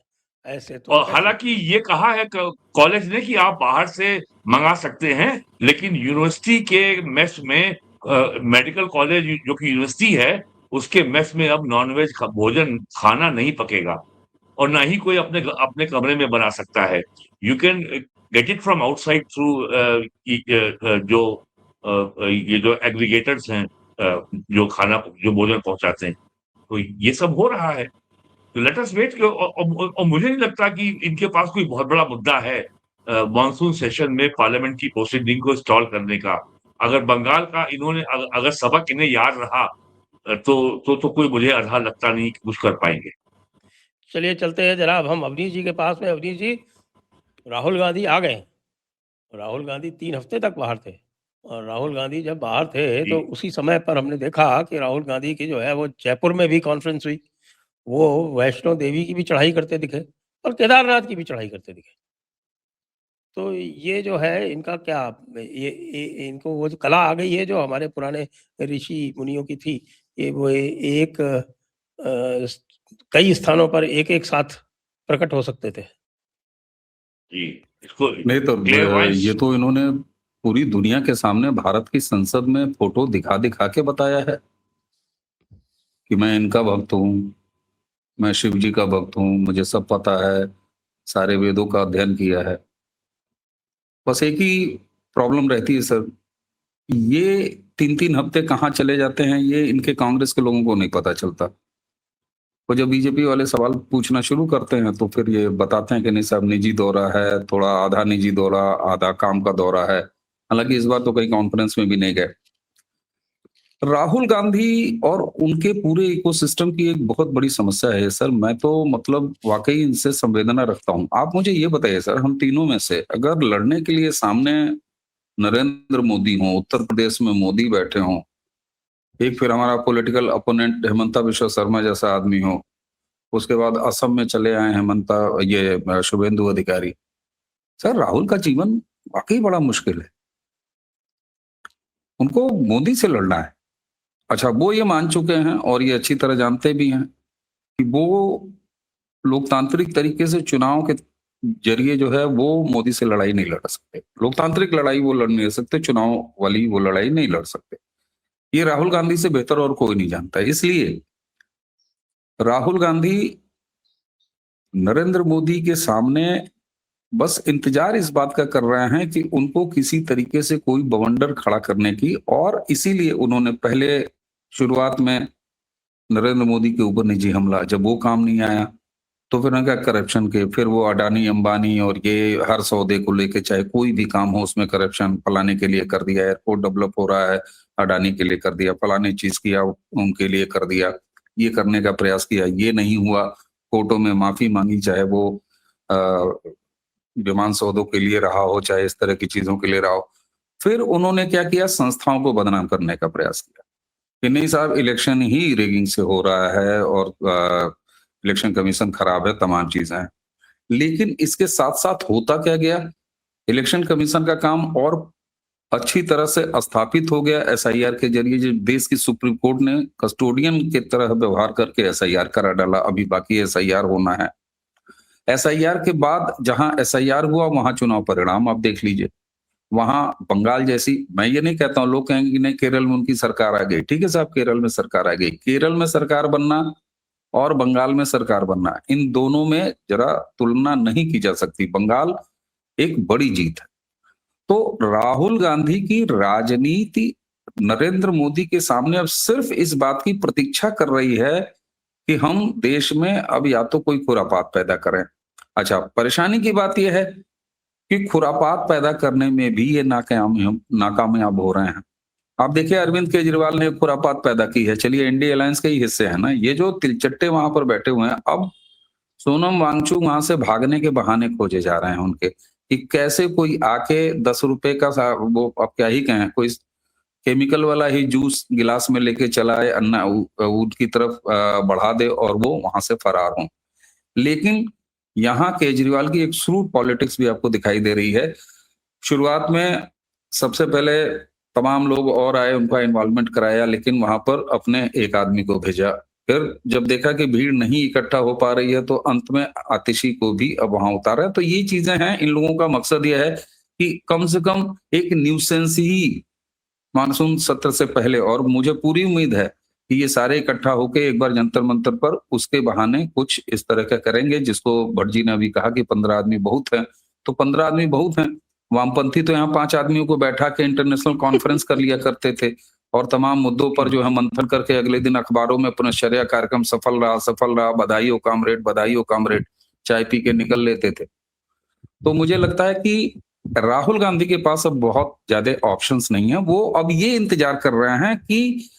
ऐसे तो और कैसे? हालांकि ये कहा है कॉलेज ने कि आप बाहर से मंगा सकते हैं, लेकिन यूनिवर्सिटी के मेस में, मेडिकल कॉलेज जो कि यूनिवर्सिटी है, उसके मेस में अब नॉनवेज भोजन खाना नहीं पकेगा, और ना ही कोई अपने कमरे में बना सकता है। You can get it from outside through ये जो एग्रीगेटर्स हैं, जो भोजन पहुंचाते हैं। तो ये सब हो रहा है। तो लेट अस वेट। और मुझे नहीं लगता कि इनके पास कोई बहुत बड़ा मुद्दा है मॉनसून सेशन में पार्लियामेंट की प्रोसीडिंग को स्टॉल करने का। अगर बंगाल का इन्होंने अगर सबक इन्हें याद रहा, तो कोई मुझे आधा लगता नहीं कि कुछ कर पाएंगे। चलिए चलते हैं जनाब हम अवनीश जी के पास में। अवनीश जी, राहुल गांधी आ गए। राहुल गांधी 3 हफ्ते तक बाहर थे, और राहुल गांधी जब बाहर थे जी, तो उसी समय पर हमने देखा कि राहुल गांधी की जो है वो जयपुर में भी कॉन्फ्रेंस हुई। वो वैष्णो देवी की भी चढ़ाई करते दिखे और केदारनाथ की भी चढ़ाई करते दिखे। तो ये जो है इनका क्या, ये इनको वो जो कला आ गई है जो हमारे पुराने ऋषि मुनियों की थी, ये वो एक कई स्थानों पर एक-एक साथ प्रकट हो सकते थे। जी, इसको नहीं तो क्लेयरवाइंस। ये तो इन्होंने पूरी दुनिया के सामने भारत की संसद में फोटो दिखा दिखा के बताया है कि मैं इनका भक्त हूँ, मैं शिव जी का भक्त हूँ, मुझे सब पता है, सारे वेदों का अध्ययन किया है। बस एक ही प्रॉब्लम रहती है सर, ये 3-3 हफ्ते कहाँ चले जाते हैं, ये इनके कांग्रेस के लोगों को नहीं पता चलता। और जब बीजेपी वाले सवाल पूछना शुरू करते हैं, तो फिर ये बताते हैं कि नहीं साहब निजी दौरा है, थोड़ा आधा निजी दौरा, आधा काम का दौरा है। हालाँकि इस बार तो कहीं कॉन्फ्रेंस में भी नहीं गए। राहुल गांधी और उनके पूरे इकोसिस्टम की एक बहुत बड़ी समस्या है सर। मैं तो मतलब वाक़ई इनसे संवेदना रखता हूँ। आप मुझे ये बताइए सर, हम तीनों में से अगर लड़ने के लिए सामने नरेंद्र मोदी हों, उत्तर प्रदेश में मोदी बैठे हों, एक फिर हमारा पॉलिटिकल अपोनेंट हेमंता विश्व शर्मा जैसा आदमी हो, उसके बाद असम में चले आए शुभेंदु अधिकारी। सर राहुल का जीवन वाक़ई बड़ा मुश्किल है। उनको मोदी से लड़ना है। अच्छा, वो ये मान चुके हैं और ये अच्छी तरह जानते भी हैं कि वो लोकतांत्रिक तरीके से चुनाव के ज़रिए जो है वो मोदी से लड़ाई नहीं लड़ सकते। लोकतांत्रिक लड़ाई वो लड़ नहीं सकते, चुनाव वाली वो लड़ाई नहीं लड़ सकते। ये राहुल गांधी से बेहतर और कोई नहीं जानता है। इसलिए राहुल गांधी नरेंद्र मोदी के सामने बस इंतजार इस बात का कर रहे हैं कि उनको किसी तरीके से कोई बवंडर खड़ा करने की, और इसीलिए उन्होंने पहले शुरुआत में नरेंद्र मोदी के ऊपर निजी हमला, जब वो काम नहीं आया तो फिर उन्होंने कहा करप्शन के, फिर वो अडानी अंबानी और ये हर सौदे को लेके चाहे कोई भी काम हो उसमें करप्शन, फलाने के लिए कर दिया, एयरपोर्ट डेवलप हो रहा है अडानी के लिए कर दिया, फलाने चीज किया उनके लिए कर दिया, ये करने का प्रयास किया, ये नहीं हुआ, कोर्टों में माफी मांगी, चाहे वो विमान सौदों के लिए रहा हो चाहे इस तरह की चीजों के लिए रहा हो। फिर उन्होंने क्या किया, संस्थाओं को बदनाम करने का प्रयास किया कि नहीं साहब इलेक्शन ही रिगिंग से हो रहा है और इलेक्शन कमीशन खराब है, तमाम चीजें हैं। लेकिन इसके साथ साथ होता क्या गया, इलेक्शन कमीशन का काम और अच्छी तरह से स्थापित हो गया एसआईआर के जरिए। जो देश की सुप्रीम कोर्ट ने कस्टोडियन की तरह व्यवहार करके एसआईआर करा डाला, अभी बाकी एसआईआर होना है। एसआईआर के बाद जहां एसआईआर हुआ वहां चुनाव परिणाम आप देख लीजिए, वहां बंगाल जैसी, मैं ये नहीं कहता हूं, लोग कहेंगे कि नहीं केरल में उनकी सरकार आ गई, ठीक है साहब केरल में सरकार आ गई, केरल में सरकार बनना और बंगाल में सरकार बनना, इन दोनों में जरा तुलना नहीं की जा सकती। बंगाल एक बड़ी जीत है। तो राहुल गांधी की राजनीति नरेंद्र मोदी के सामने अब सिर्फ इस बात की प्रतीक्षा कर रही है कि हम देश में अब या तो कोई खुरापात पैदा करें। अच्छा, परेशानी की बात यह है कि खुरापात पैदा करने में भी ये नाकामयाब हो रहे हैं। आप देखिए अरविंद केजरीवाल ने खुरापात पैदा की है, चलिए इंडिया अलायंस के ही हिस्से है ना, ये जो तिलचट्टे वहां पर बैठे हुए हैं, अब सोनम वांगचुक वहां से भागने के बहाने खोजे जा रहे हैं उनके, कि कैसे कोई आके 10 रुपए का वो अब क्या ही कहें, कोई केमिकल वाला ही जूस गिलास में लेके चला है अन्ना उनकी तरफ बढ़ा दे और वो वहां से फरार हों। लेकिन यहाँ केजरीवाल की एक श्रूड पॉलिटिक्स भी आपको दिखाई दे रही है। शुरुआत में सबसे पहले तमाम लोग और आए, उनका इन्वॉल्वमेंट कराया, लेकिन वहां पर अपने एक आदमी को भेजा। फिर जब देखा कि भीड़ नहीं इकट्ठा हो पा रही है तो अंत में आतिशी को भी अब वहां उतारा। तो ये चीजें हैं, इन लोगों का मकसद यह है कि कम से कम एक न्यूसेंस ही मानसून सत्र से पहले, और मुझे पूरी उम्मीद है कि ये सारे इकट्ठा होकर एक बार जंतर मंतर पर उसके बहाने कुछ इस तरह का करेंगे, जिसको भट्ट जी ने अभी कहा कि 15 आदमी बहुत है, तो 15 आदमी बहुत हैं। वामपंथी तो यहाँ 5 आदमियों को बैठा के इंटरनेशनल कॉन्फ्रेंस कर लिया करते थे और तमाम मुद्दों पर जो है मंथन करके अगले दिन अखबारों में पुनश्चर्या कार्यक्रम सफल रहा, बधाई हो कामरेड, चाय पी के निकल लेते थे। तो मुझे लगता है कि राहुल गांधी के पास अब बहुत ज्यादा ऑप्शंस नहीं है। वो अब ये इंतजार कर रहे हैं कि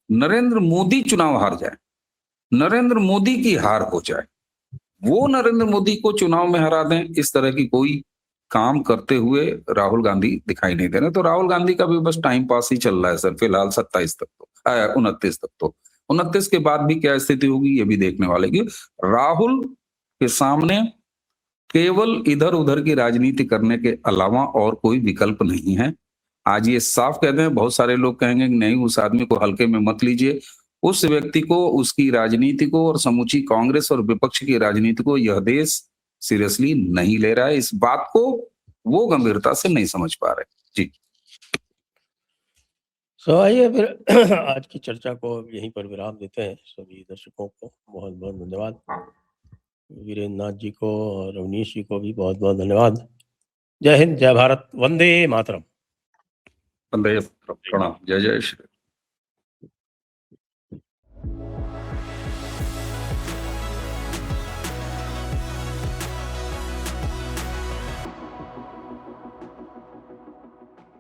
नरेंद्र मोदी चुनाव हार जाए, नरेंद्र मोदी की हार हो जाए, वो नरेंद्र मोदी को चुनाव में हरा दें। इस तरह की कोई काम करते हुए राहुल गांधी दिखाई नहीं दे रहे। तो राहुल गांधी का भी बस टाइम पास ही चल रहा है सर, फिलहाल 27 तक तो 29 तक तो 29 के बाद भी क्या स्थिति होगी ये भी देखने वाले की। राहुल के सामने केवल इधर उधर की राजनीति करने के अलावा और कोई विकल्प नहीं है। आज ये साफ कहते हैं, बहुत सारे लोग कहेंगे कि नहीं उस आदमी को हल्के में मत लीजिए, उस व्यक्ति को, उसकी राजनीति को और समूची कांग्रेस और विपक्ष की राजनीति को यह देश सीरियसली नहीं ले रहा है। इस बात को वो गंभीरता से नहीं समझ पा रहे। जी आइए फिर आज की चर्चा को यहीं पर विराम देते हैं। सभी दर्शकों को बहुत बहुत धन्यवाद, वीरेंद्र नाथ जी को और अवनीश जी को भी बहुत बहुत धन्यवाद। जय हिंद, जय भारत, वंदे मातरम। प्रणाम, जय जय श्री